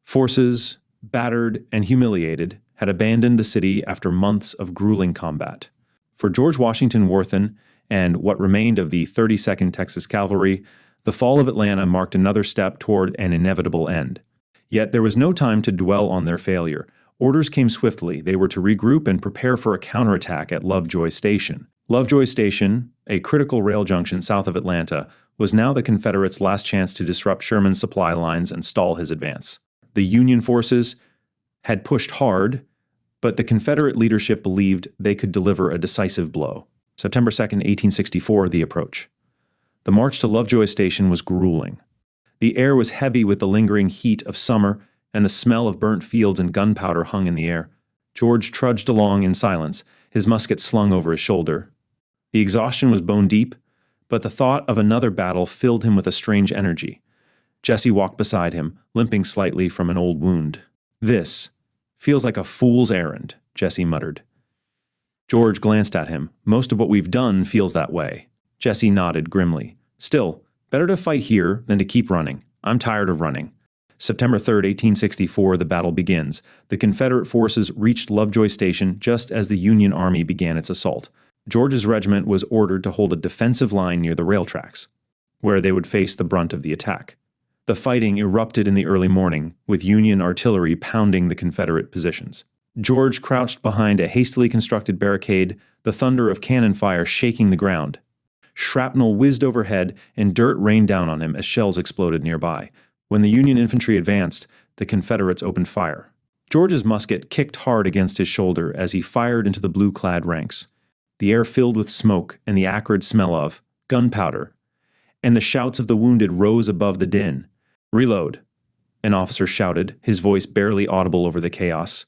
forces, battered and humiliated, had abandoned the city after months of grueling combat. For George Washington Warthan and what remained of the 32nd Texas Cavalry, the fall of Atlanta marked another step toward an inevitable end. Yet there was no time to dwell on their failure. Orders came swiftly. They were to regroup and prepare for a counterattack at Lovejoy Station. Lovejoy Station, a critical rail junction south of Atlanta, was now the Confederates' last chance to disrupt Sherman's supply lines and stall his advance. The Union forces had pushed hard, but the Confederate leadership believed they could deliver a decisive blow. September 2nd, 1864, the approach. The march to Lovejoy Station was grueling. The air was heavy with the lingering heat of summer, and the smell of burnt fields and gunpowder hung in the air. George trudged along in silence, his musket slung over his shoulder. The exhaustion was bone deep, but the thought of another battle filled him with a strange energy. Jesse walked beside him, limping slightly from an old wound. This feels like a fool's errand, Jesse muttered. George glanced at him. Most of what we've done feels that way. Jesse nodded grimly. Still, better to fight here than to keep running. I'm tired of running. September 3rd, 1864, the battle begins. The Confederate forces reached Lovejoy Station just as the Union Army began its assault. George's regiment was ordered to hold a defensive line near the rail tracks, where they would face the brunt of the attack. The fighting erupted in the early morning, with Union artillery pounding the Confederate positions. George crouched behind a hastily constructed barricade, the thunder of cannon fire shaking the ground. Shrapnel whizzed overhead, and dirt rained down on him as shells exploded nearby. When the Union infantry advanced, the Confederates opened fire. George's musket kicked hard against his shoulder as he fired into the blue-clad ranks. The air filled with smoke and the acrid smell of gunpowder, and the shouts of the wounded rose above the din. "Reload," an officer shouted, his voice barely audible over the chaos.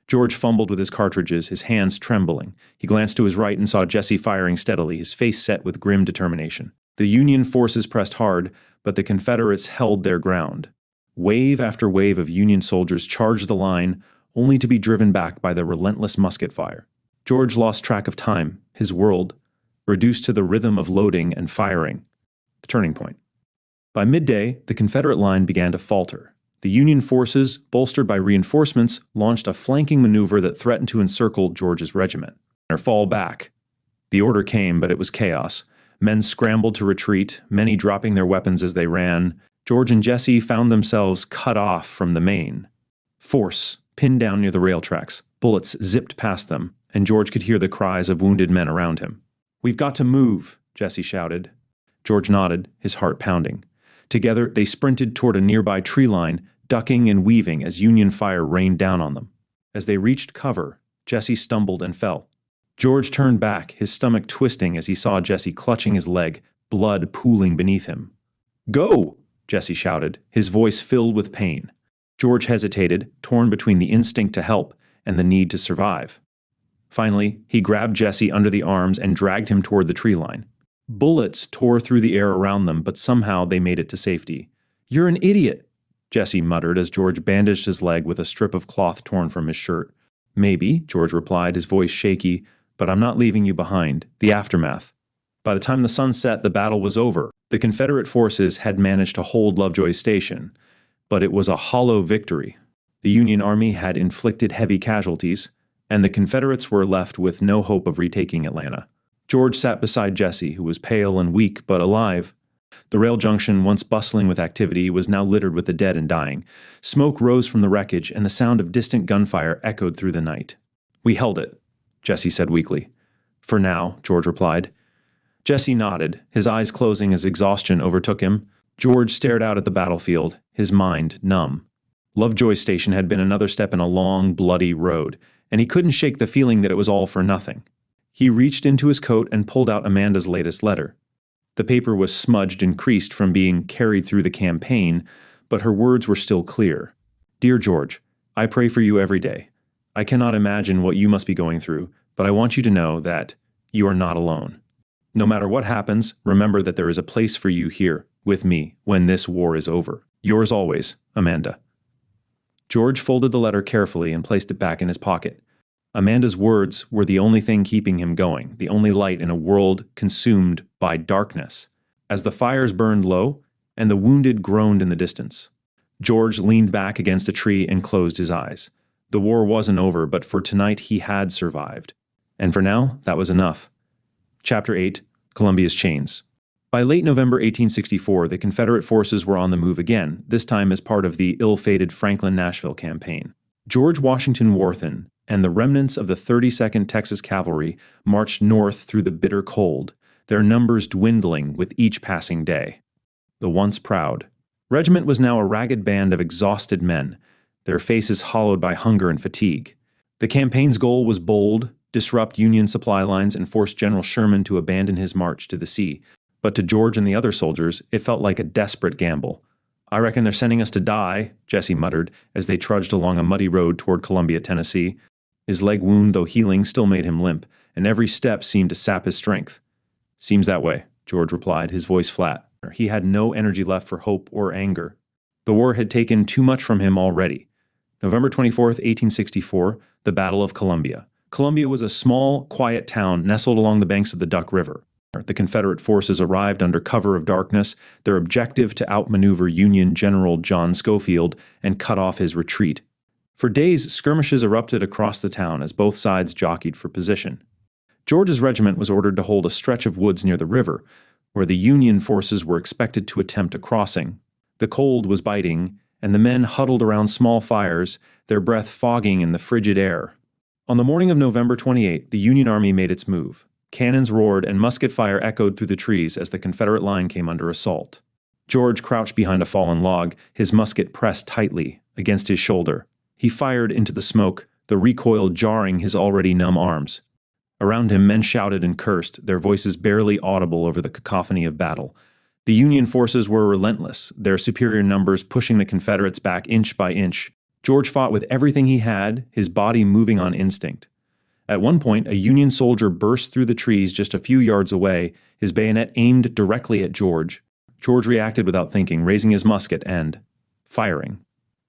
George fumbled with his cartridges, his hands trembling. He glanced to his right and saw Jesse firing steadily, his face set with grim determination. The Union forces pressed hard, but the Confederates held their ground. Wave after wave of Union soldiers charged the line, only to be driven back by the relentless musket fire. George lost track of time, his world, reduced to the rhythm of loading and firing. The turning point. By midday, the Confederate line began to falter. The Union forces, bolstered by reinforcements, launched a flanking maneuver that threatened to encircle George's regiment, or fall back. The order came, but it was chaos. Men scrambled to retreat, many dropping their weapons as they ran. George and Jesse found themselves cut off from the main force, pinned down near the rail tracks. Bullets zipped past them, and George could hear the cries of wounded men around him. "We've got to move," Jesse shouted. George nodded, his heart pounding. Together, they sprinted toward a nearby tree line, ducking and weaving as Union fire rained down on them. As they reached cover, Jesse stumbled and fell. George turned back, his stomach twisting as he saw Jesse clutching his leg, blood pooling beneath him. "Go!" Jesse shouted, his voice filled with pain. George hesitated, torn between the instinct to help and the need to survive. Finally, he grabbed Jesse under the arms and dragged him toward the tree line. Bullets tore through the air around them, but somehow they made it to safety. "You're an idiot," Jesse muttered as George bandaged his leg with a strip of cloth torn from his shirt. "Maybe," George replied, his voice shaky, "but I'm not leaving you behind." The aftermath. By the time the sun set, the battle was over. The Confederate forces had managed to hold Lovejoy Station, but it was a hollow victory. The Union Army had inflicted heavy casualties, and the Confederates were left with no hope of retaking Atlanta. George sat beside Jesse, who was pale and weak but alive. The rail junction, once bustling with activity, was now littered with the dead and dying. Smoke rose from the wreckage, and the sound of distant gunfire echoed through the night. "We held it," Jesse said weakly. "For now," George replied. Jesse nodded, his eyes closing as exhaustion overtook him. George stared out at the battlefield, his mind numb. Lovejoy Station had been another step in a long, bloody road, and he couldn't shake the feeling that it was all for nothing. He reached into his coat and pulled out Amanda's latest letter. The paper was smudged and creased from being carried through the campaign, but her words were still clear. "Dear George, I pray for you every day. I cannot imagine what you must be going through, but I want you to know that you are not alone. No matter what happens, remember that there is a place for you here, with me, when this war is over. Yours always, Amanda." George folded the letter carefully and placed it back in his pocket. Amanda's words were the only thing keeping him going, the only light in a world consumed by darkness. As the fires burned low, and the wounded groaned in the distance, George leaned back against a tree and closed his eyes. The war wasn't over, but for tonight he had survived. And for now, that was enough. Chapter 8, Columbia's Chains. By late November 1864, the Confederate forces were on the move again, this time as part of the ill-fated Franklin-Nashville campaign. George Washington Warthan and the remnants of the 32nd Texas Cavalry marched north through the bitter cold, their numbers dwindling with each passing day. The once proud regiment was now a ragged band of exhausted men, their faces hollowed by hunger and fatigue. The campaign's goal was bold: disrupt Union supply lines and force General Sherman to abandon his march to the sea. But to George and the other soldiers, it felt like a desperate gamble. "I reckon they're sending us to die," Jesse muttered as they trudged along a muddy road toward Columbia, Tennessee. His leg wound, though healing, still made him limp, and every step seemed to sap his strength. "Seems that way," George replied, his voice flat. He had no energy left for hope or anger. The war had taken too much from him already. November 24th, 1864, the Battle of Columbia. Columbia was a small, quiet town nestled along the banks of the Duck River. The Confederate forces arrived under cover of darkness, their objective to outmaneuver Union General John Schofield and cut off his retreat. For days, skirmishes erupted across the town as both sides jockeyed for position. George's regiment was ordered to hold a stretch of woods near the river, where the Union forces were expected to attempt a crossing. The cold was biting, and the men huddled around small fires, their breath fogging in the frigid air. On the morning of November 28, the Union Army made its move. Cannons roared and musket fire echoed through the trees as the Confederate line came under assault. George crouched behind a fallen log, his musket pressed tightly against his shoulder. He fired into the smoke, the recoil jarring his already numb arms. Around him, men shouted and cursed, their voices barely audible over the cacophony of battle. The Union forces were relentless, their superior numbers pushing the Confederates back inch by inch. George fought with everything he had, his body moving on instinct. At one point, a Union soldier burst through the trees just a few yards away, his bayonet aimed directly at George. George reacted without thinking, raising his musket and firing.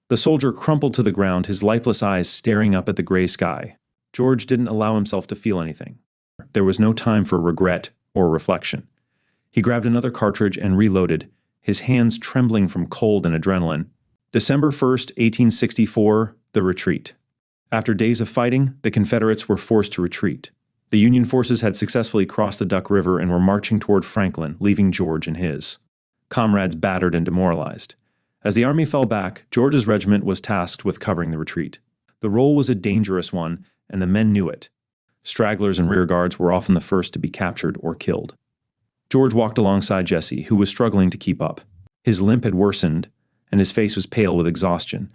The soldier crumpled to the ground, his lifeless eyes staring up at the gray sky. George didn't allow himself to feel anything. There was no time for regret or reflection. He grabbed another cartridge and reloaded, his hands trembling from cold and adrenaline. December 1st, 1864, the retreat. After days of fighting, the Confederates were forced to retreat. The Union forces had successfully crossed the Duck River and were marching toward Franklin, leaving George and his comrades battered and demoralized. As the army fell back, George's regiment was tasked with covering the retreat. The role was a dangerous one, and the men knew it. Stragglers and rearguards were often the first to be captured or killed. George walked alongside Jesse, who was struggling to keep up. His limp had worsened, and his face was pale with exhaustion.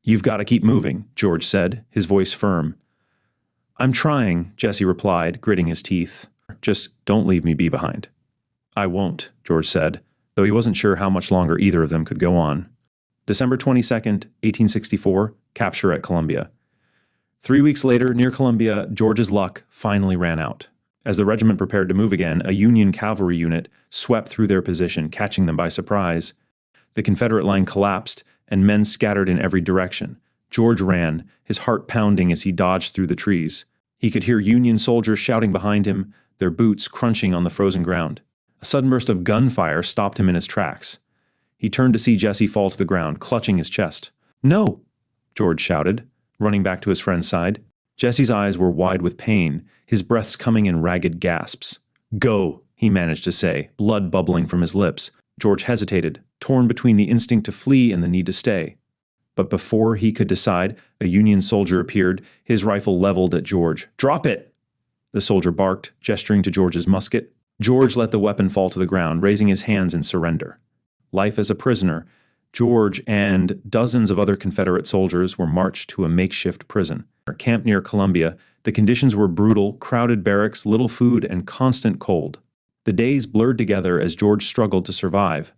"You've got to keep moving," George said, his voice firm. "I'm trying," Jesse replied, gritting his teeth. "Just don't leave me be behind." "I won't," George said, though he wasn't sure how much longer either of them could go on. December 22nd, 1864, capture at Columbia. 3 weeks later, near Columbia, George's luck finally ran out. As the regiment prepared to move again, a Union cavalry unit swept through their position, catching them by surprise. The Confederate line collapsed, and men scattered in every direction. George ran, his heart pounding as he dodged through the trees. He could hear Union soldiers shouting behind him, their boots crunching on the frozen ground. A sudden burst of gunfire stopped him in his tracks. He turned to see Jesse fall to the ground, clutching his chest. "No!" George shouted, running back to his friend's side. Jesse's eyes were wide with pain, his breaths coming in ragged gasps. "Go," he managed to say, blood bubbling from his lips. George hesitated, torn between the instinct to flee and the need to stay. But before he could decide, a Union soldier appeared, his rifle leveled at George. "Drop it!" The soldier barked, gesturing to George's musket. George let the weapon fall to the ground, raising his hands in surrender. Life as a prisoner, George and dozens of other Confederate soldiers were marched to a makeshift prison. Camped near Columbia, the conditions were brutal, crowded barracks, little food, and constant cold. The days blurred together as George struggled to survive.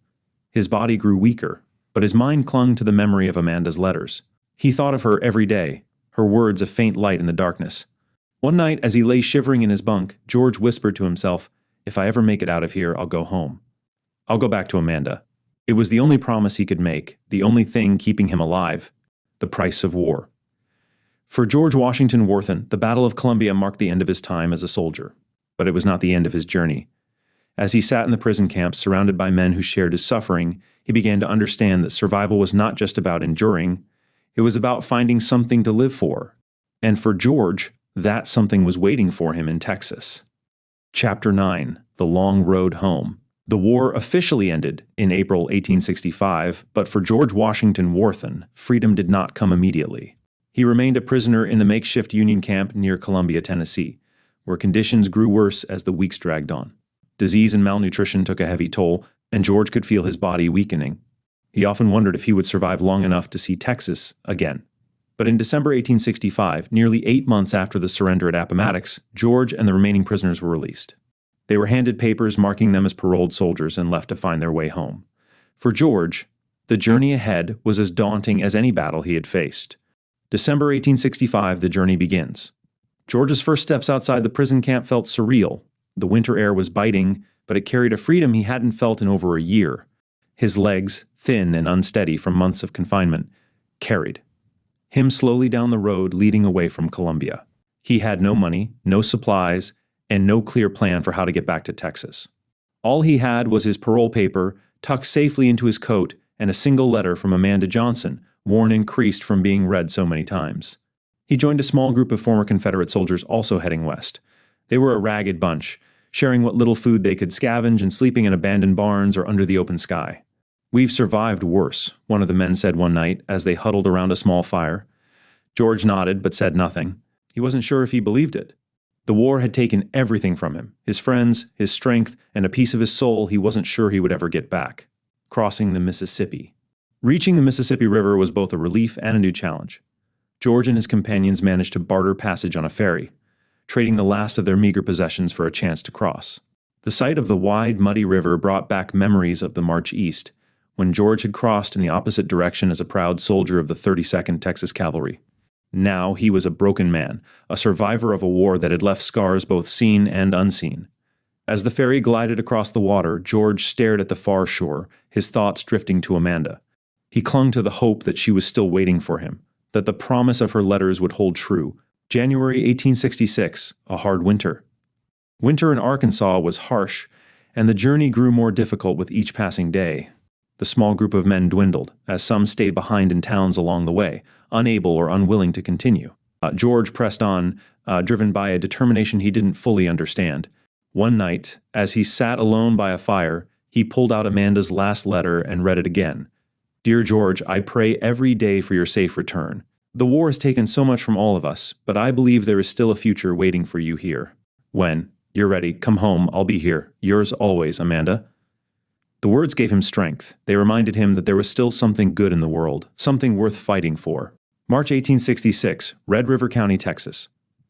His body grew weaker, but his mind clung to the memory of Amanda's letters. He thought of her every day, her words a faint light in the darkness. One night, as he lay shivering in his bunk, George whispered to himself, "If I ever make it out of here, I'll go home. I'll go back to Amanda." It was the only promise he could make, the only thing keeping him alive. The price of war. For George Washington Warthan, the Battle of Columbia marked the end of his time as a soldier. But it was not the end of his journey. As he sat in the prison camp, surrounded by men who shared his suffering, he began to understand that survival was not just about enduring, it was about finding something to live for. And for George, that something was waiting for him in Texas. Chapter 9. The Long Road Home. The war officially ended in April 1865, but for George Washington Warthan, freedom did not come immediately. He remained a prisoner in the makeshift Union camp near Columbia, Tennessee, where conditions grew worse as the weeks dragged on. Disease and malnutrition took a heavy toll, and George could feel his body weakening. He often wondered if he would survive long enough to see Texas again. But in December 1865, nearly 8 months after the surrender at Appomattox, George and the remaining prisoners were released. They were handed papers marking them as paroled soldiers and left to find their way home. For George, the journey ahead was as daunting as any battle he had faced. December 1865, the journey begins. George's first steps outside the prison camp felt surreal. The winter air was biting, but it carried a freedom he hadn't felt in over a year. His legs, thin and unsteady from months of confinement, carried him slowly down the road leading away from Columbia. He had no money, no supplies, and no clear plan for how to get back to Texas. All he had was his parole paper tucked safely into his coat and a single letter from Amanda Johnson, worn and creased from being read so many times. He joined a small group of former Confederate soldiers also heading west. They were a ragged bunch, sharing what little food they could scavenge and sleeping in abandoned barns or under the open sky. "We've survived worse," one of the men said one night as they huddled around a small fire. George nodded but said nothing. He wasn't sure if he believed it. The war had taken everything from him, his friends, his strength, and a piece of his soul he wasn't sure he would ever get back. Crossing the Mississippi. Reaching the Mississippi River was both a relief and a new challenge. George and his companions managed to barter passage on a ferry, trading the last of their meager possessions for a chance to cross. The sight of the wide, muddy river brought back memories of the march east, when George had crossed in the opposite direction as a proud soldier of the 32nd Texas Cavalry. Now he was a broken man, a survivor of a war that had left scars both seen and unseen. As the ferry glided across the water, George stared at the far shore, his thoughts drifting to Amanda. He clung to the hope that she was still waiting for him, that the promise of her letters would hold true. January 1866, a hard winter. Winter in Arkansas was harsh, and the journey grew more difficult with each passing day. The small group of men dwindled, as some stayed behind in towns along the way, unable or unwilling to continue. George pressed on, driven by a determination he didn't fully understand. One night, as he sat alone by a fire, he pulled out Amanda's last letter and read it again. "Dear George, I pray every day for your safe return. The war has taken so much from all of us, but I believe there is still a future waiting for you here. When you're ready, come home, I'll be here. Yours always, Amanda." The words gave him strength. They reminded him that there was still something good in the world, something worth fighting for. March 1866, Red River County, Texas.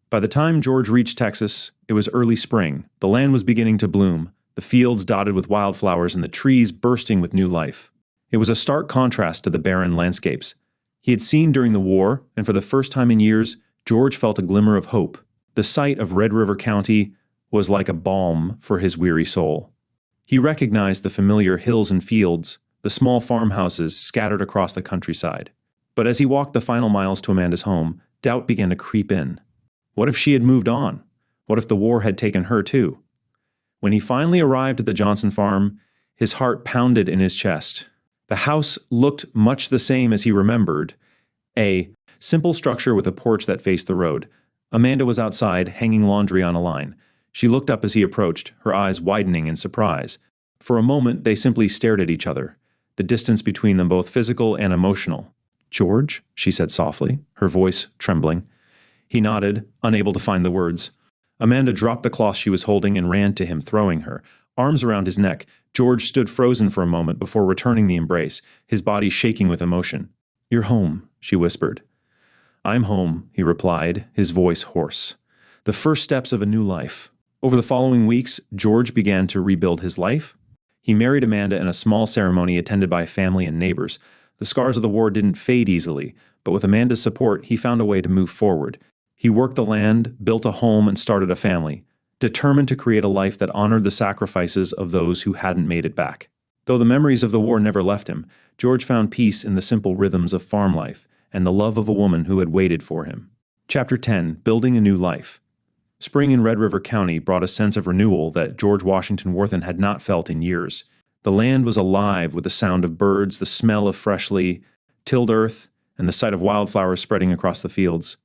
By the time George reached Texas, it was early spring. The land was beginning to bloom, the fields dotted with wildflowers and the trees bursting with new life. It was a stark contrast to the barren landscapes he had seen during the war, and for the first time in years, George felt a glimmer of hope. The sight of Red River County was like a balm for his weary soul. He recognized the familiar hills and fields, the small farmhouses scattered across the countryside. But as he walked the final miles to Amanda's home, doubt began to creep in. What if she had moved on? What if the war had taken her too? When he finally arrived at the Johnson farm, his heart pounded in his chest. The house looked much the same as he remembered. A simple structure with a porch that faced the road. Amanda was outside, hanging laundry on a line. She looked up as he approached, her eyes widening in surprise. For a moment, they simply stared at each other, the distance between them both physical and emotional. "George?" she said softly, her voice trembling. He nodded, unable to find the words. Amanda dropped the cloth she was holding and ran to him, throwing her arms around his neck. George stood frozen for a moment before returning the embrace, his body shaking with emotion. "You're home," she whispered. "I'm home," he replied, his voice hoarse. The first steps of a new life. Over the following weeks, George began to rebuild his life. He married Amanda in a small ceremony attended by family and neighbors. The scars of the war didn't fade easily, but with Amanda's support, he found a way to move forward. He worked the land, built a home, and started a family, determined to create a life that honored the sacrifices of those who hadn't made it back. Though the memories of the war never left him, George found peace in the simple rhythms of farm life and the love of a woman who had waited for him. Chapter 10. Building a New Life. Spring in Red River County brought a sense of renewal that George Washington Warthan had not felt in years. The land was alive with the sound of birds, the smell of freshly tilled earth, and the sight of wildflowers spreading across the fields.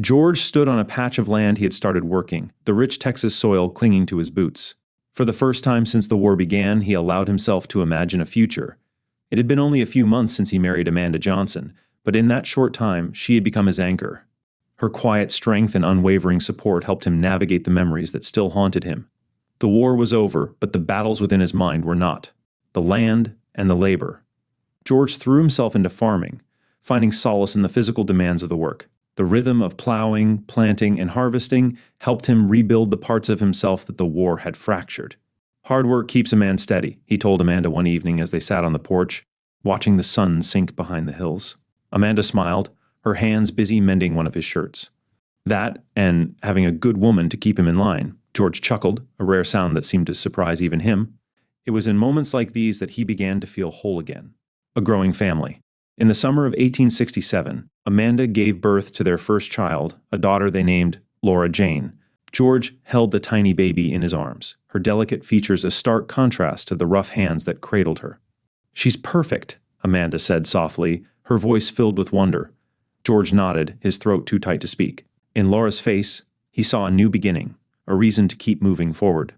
George stood on a patch of land he had started working, the rich Texas soil clinging to his boots. For the first time since the war began, he allowed himself to imagine a future. It had been only a few months since he married Amanda Johnson, but in that short time, she had become his anchor. Her quiet strength and unwavering support helped him navigate the memories that still haunted him. The war was over, but the battles within his mind were not. The land and the labor. George threw himself into farming, finding solace in the physical demands of the work. The rhythm of plowing, planting, and harvesting helped him rebuild the parts of himself that the war had fractured. "Hard work keeps a man steady," he told Amanda one evening as they sat on the porch, watching the sun sink behind the hills. Amanda smiled, her hands busy mending one of his shirts. That, and having a good woman to keep him in line. George chuckled, a rare sound that seemed to surprise even him. It was in moments like these that he began to feel whole again. A growing family. In the summer of 1867, Amanda gave birth to their first child, a daughter they named Laura Jane. George held the tiny baby in his arms, her delicate features a stark contrast to the rough hands that cradled her. "She's perfect," Amanda said softly, her voice filled with wonder. George nodded, his throat too tight to speak. In Laura's face, he saw a new beginning, a reason to keep moving forward.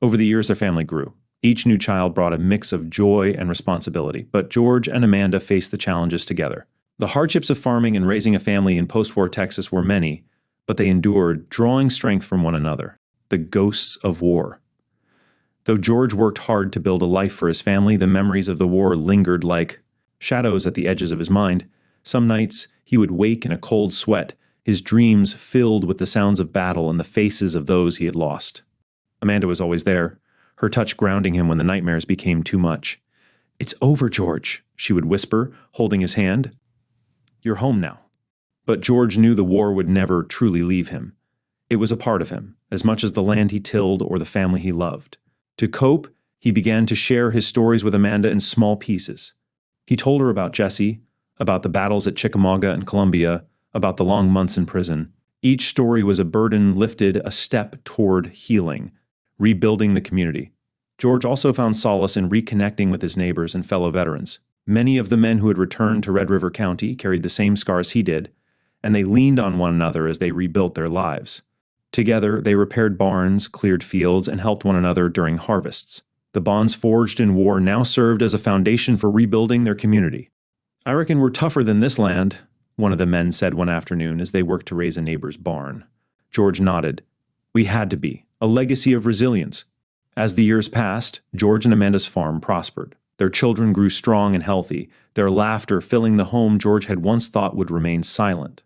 Over the years, their family grew. Each new child brought a mix of joy and responsibility, but George and Amanda faced the challenges together. The hardships of farming and raising a family in post-war Texas were many, but they endured, drawing strength from one another. The ghosts of war. Though George worked hard to build a life for his family, the memories of the war lingered like shadows at the edges of his mind. Some nights, he would wake in a cold sweat, his dreams filled with the sounds of battle and the faces of those he had lost. Amanda was always there, her touch grounding him when the nightmares became too much. "It's over, George," she would whisper, holding his hand. "You're home now." But George knew the war would never truly leave him. It was a part of him, as much as the land he tilled or the family he loved. To cope, he began to share his stories with Amanda in small pieces. He told her about Jesse, about the battles at Chickamauga and Columbia, about the long months in prison. Each story was a burden lifted a step toward healing, rebuilding the community. George also found solace in reconnecting with his neighbors and fellow veterans. Many of the men who had returned to Red River County carried the same scars he did, and they leaned on one another as they rebuilt their lives. Together, they repaired barns, cleared fields, and helped one another during harvests. The bonds forged in war now served as a foundation for rebuilding their community. "I reckon we're tougher than this land," one of the men said one afternoon as they worked to raise a neighbor's barn. George nodded. "We had to be. A legacy of resilience." As the years passed, George and Amanda's farm prospered. Their children grew strong and healthy, their laughter filling the home George had once thought would remain silent.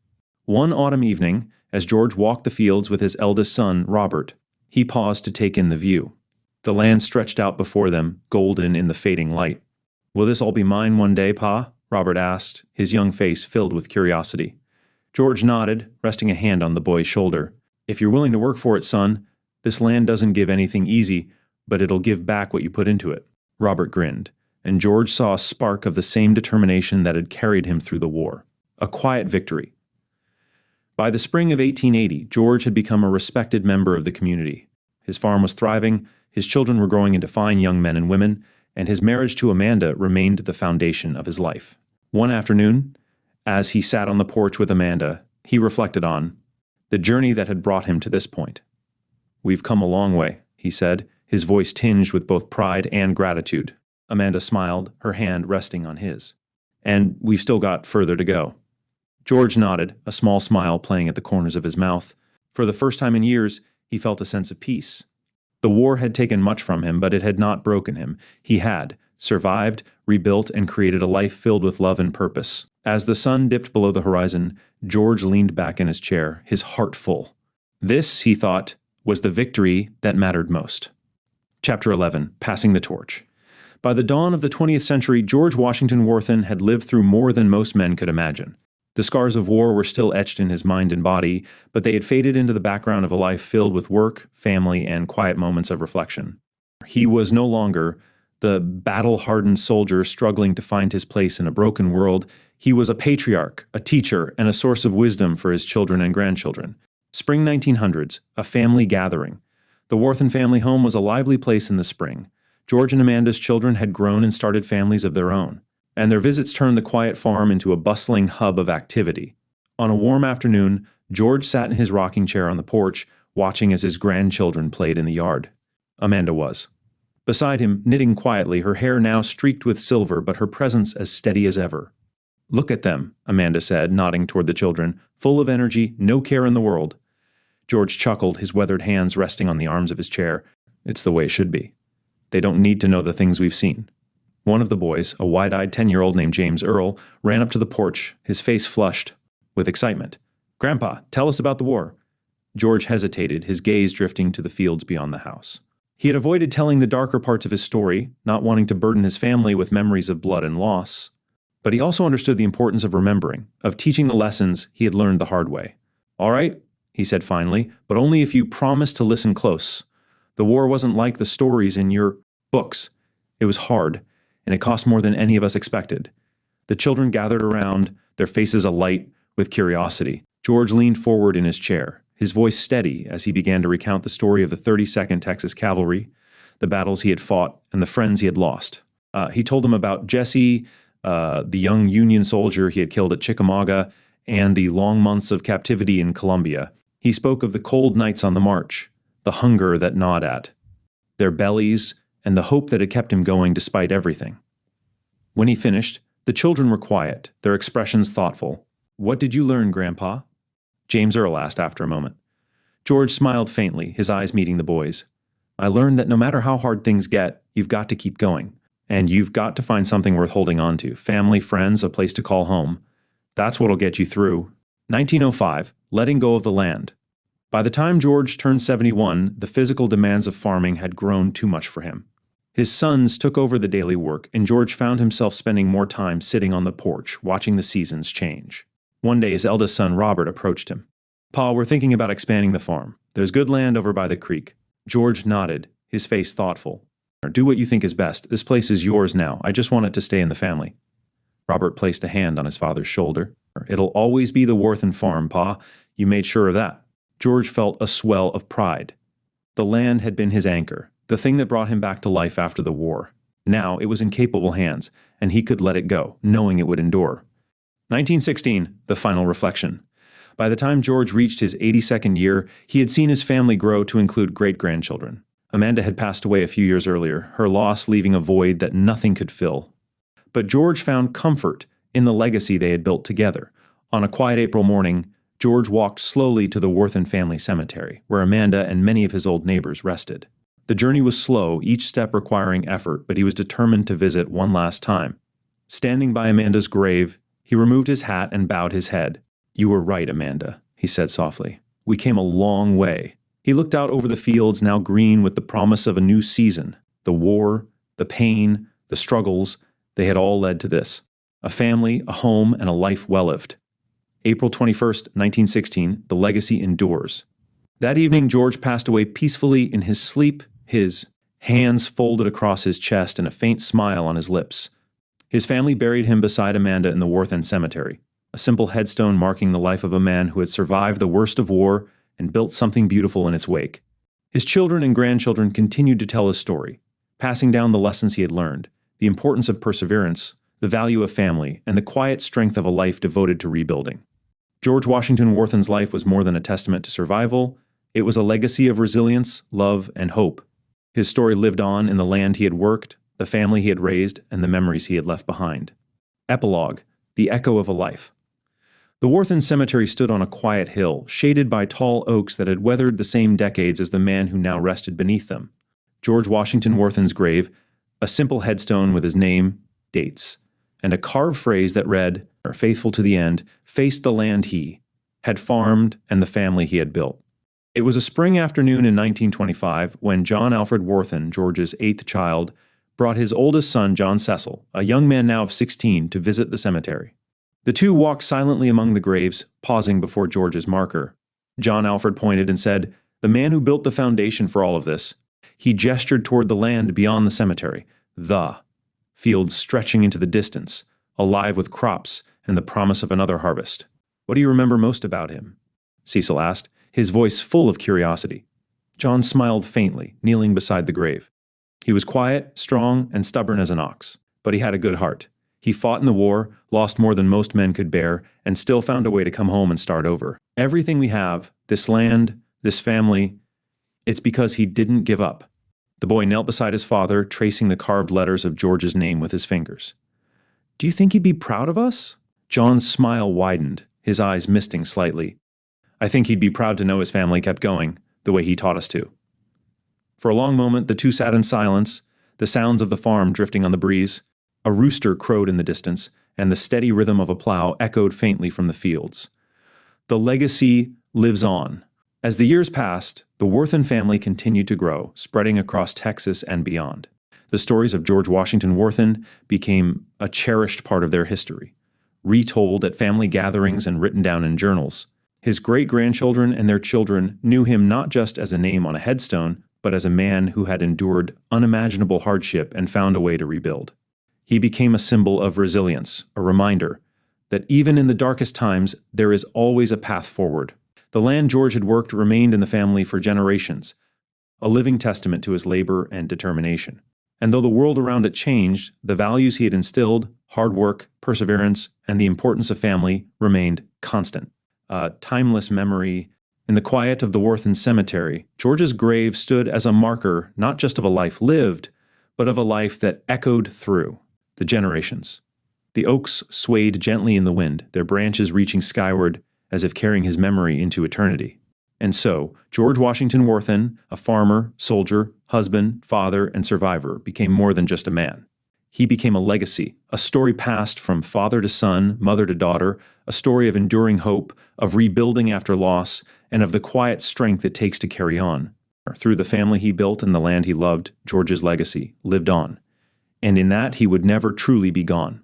One autumn evening, as George walked the fields with his eldest son, Robert, he paused to take in the view. The land stretched out before them, golden in the fading light. "Will this all be mine one day, Pa?" Robert asked, his young face filled with curiosity. George nodded, resting a hand on the boy's shoulder. If you're willing to work for it, son, this land doesn't give anything easy, but it'll give back what you put into it. Robert grinned, and George saw a spark of the same determination that had carried him through the war. A quiet victory. By the spring of 1880, George had become a respected member of the community. His farm was thriving, his children were growing into fine young men and women, and his marriage to Amanda remained the foundation of his life. One afternoon, as he sat on the porch with Amanda, he reflected on the journey that had brought him to this point. "We've come a long way," he said, his voice tinged with both pride and gratitude. Amanda smiled, her hand resting on his. "And we've still got further to go." George nodded, a small smile playing at the corners of his mouth. For the first time in years, he felt a sense of peace. The war had taken much from him, but it had not broken him. He had survived, rebuilt, and created a life filled with love and purpose. As the sun dipped below the horizon, George leaned back in his chair, his heart full. This, he thought, was the victory that mattered most. Chapter 11. Passing the Torch. By the dawn of the 20th century, George Washington Warthan had lived through more than most men could imagine. The scars of war were still etched in his mind and body, but they had faded into the background of a life filled with work, family, and quiet moments of reflection. He was no longer the battle-hardened soldier struggling to find his place in a broken world. He was a patriarch, a teacher, and a source of wisdom for his children and grandchildren. Spring 1900s, a family gathering. The Warthan family home was a lively place in the spring. George and Amanda's children had grown and started families of their own, and their visits turned the quiet farm into a bustling hub of activity. On a warm afternoon, George sat in his rocking chair on the porch, watching as his grandchildren played in the yard. Amanda was. Beside him, knitting quietly, her hair now streaked with silver, but her presence as steady as ever. "Look at them," Amanda said, nodding toward the children, full of energy, no care in the world. George chuckled, his weathered hands resting on the arms of his chair. "It's the way it should be. They don't need to know the things we've seen." One of the boys, a wide-eyed 10-year-old named James Earl, ran up to the porch, his face flushed with excitement. "Grandpa, tell us about the war." George hesitated, his gaze drifting to the fields beyond the house. He had avoided telling the darker parts of his story, not wanting to burden his family with memories of blood and loss. But he also understood the importance of remembering, of teaching the lessons he had learned the hard way. "All right," he said finally, "but only if you promise to listen close. The war wasn't like the stories in your books. It was hard, and it cost more than any of us expected." The children gathered around, their faces alight with curiosity. George leaned forward in his chair, his voice steady as he began to recount the story of the 32nd Texas Cavalry, the battles he had fought, and the friends he had lost. He told them about Jesse, the young Union soldier he had killed at Chickamauga, and the long months of captivity in Columbia. He spoke of the cold nights on the march, the hunger that gnawed at their bellies, and the hope that had kept him going despite everything. When he finished, the children were quiet, their expressions thoughtful. "What did you learn, Grandpa?" James Earl asked after a moment. George smiled faintly, his eyes meeting the boys. "I learned that no matter how hard things get, you've got to keep going. And you've got to find something worth holding on to. Family, friends, a place to call home. That's what'll get you through." 1905, letting go of the land. By the time George turned 71, the physical demands of farming had grown too much for him. His sons took over the daily work, and George found himself spending more time sitting on the porch, watching the seasons change. One day, his eldest son, Robert, approached him. "Pa, we're thinking about expanding the farm. There's good land over by the creek." George nodded, his face thoughtful. "Do what you think is best. This place is yours now. I just want it to stay in the family." Robert placed a hand on his father's shoulder. "It'll always be the Warthan farm, Pa. You made sure of that." George felt a swell of pride. The land had been his anchor, the thing that brought him back to life after the war. Now it was in capable hands, and he could let it go, knowing it would endure. 1916, the final reflection. By the time George reached his 82nd year, he had seen his family grow to include great-grandchildren. Amanda had passed away a few years earlier, her loss leaving a void that nothing could fill. But George found comfort in the legacy they had built together. On a quiet April morning, George walked slowly to the Warthan family cemetery, where Amanda and many of his old neighbors rested. The journey was slow, each step requiring effort, but he was determined to visit one last time. Standing by Amanda's grave, he removed his hat and bowed his head. "You were right, Amanda," he said softly. "We came a long way." He looked out over the fields, now green with the promise of a new season. The war, the pain, the struggles, they had all led to this. A family, a home, and a life well lived. April 21st, 1916, the legacy endures. That evening, George passed away peacefully in his sleep, his hands folded across his chest and a faint smile on his lips. His family buried him beside Amanda in the Warthan cemetery, a simple headstone marking the life of a man who had survived the worst of war and built something beautiful in its wake. His children and grandchildren continued to tell his story, passing down the lessons he had learned, the importance of perseverance, the value of family, and the quiet strength of a life devoted to rebuilding. George Washington Warthan's life was more than a testament to survival. It was a legacy of resilience, love, and hope. His story lived on in the land he had worked, the family he had raised, and the memories he had left behind. Epilogue: the echo of a life. The Warthan Cemetery stood on a quiet hill, shaded by tall oaks that had weathered the same decades as the man who now rested beneath them. George Washington Warthan's grave, a simple headstone with his name, dates, and a carved phrase that read, "Faithful to the end, faced the land he had farmed and the family he had built." It was a spring afternoon in 1925 when John Alfred Warthan, George's eighth child, brought his oldest son, John Cecil, a young man now of 16, to visit the cemetery. The two walked silently among the graves, pausing before George's marker. John Alfred pointed and said, "The man who built the foundation for all of this." He gestured toward the land beyond the cemetery, the fields stretching into the distance, alive with crops and the promise of another harvest. "What do you remember most about him?" Cecil asked, his voice full of curiosity. John smiled faintly, kneeling beside the grave. He was quiet, strong, and stubborn as an ox, but he had a good heart. He fought in the war, lost more than most men could bear, and still found a way to come home and start over. Everything we have, this land, this family, it's because he didn't give up. The boy knelt beside his father, tracing the carved letters of George's name with his fingers. "Do you think he'd be proud of us?" John's smile widened, his eyes misting slightly. "I think he'd be proud to know his family kept going, the way he taught us to." For a long moment, the two sat in silence, the sounds of the farm drifting on the breeze. A rooster crowed in the distance, and the steady rhythm of a plow echoed faintly from the fields. The legacy lives on. As the years passed, the Warthan family continued to grow, spreading across Texas and beyond. The stories of George Washington Warthan became a cherished part of their history, retold at family gatherings and written down in journals. His great-grandchildren and their children knew him not just as a name on a headstone, but as a man who had endured unimaginable hardship and found a way to rebuild. He became a symbol of resilience, a reminder that even in the darkest times, there is always a path forward. The land George had worked remained in the family for generations, a living testament to his labor and determination. And though the world around it changed, the values he had instilled, hard work, perseverance, and the importance of family remained constant. A timeless memory. In the quiet of the Warthan Cemetery, George's grave stood as a marker not just of a life lived, but of a life that echoed through the generations. The oaks swayed gently in the wind, their branches reaching skyward as if carrying his memory into eternity. And so, George Washington Warthan, a farmer, soldier, husband, father, and survivor, became more than just a man. He became a legacy, a story passed from father to son, mother to daughter, a story of enduring hope, of rebuilding after loss, and of the quiet strength it takes to carry on. Through the family he built and the land he loved, George's legacy lived on. And in that he would never truly be gone.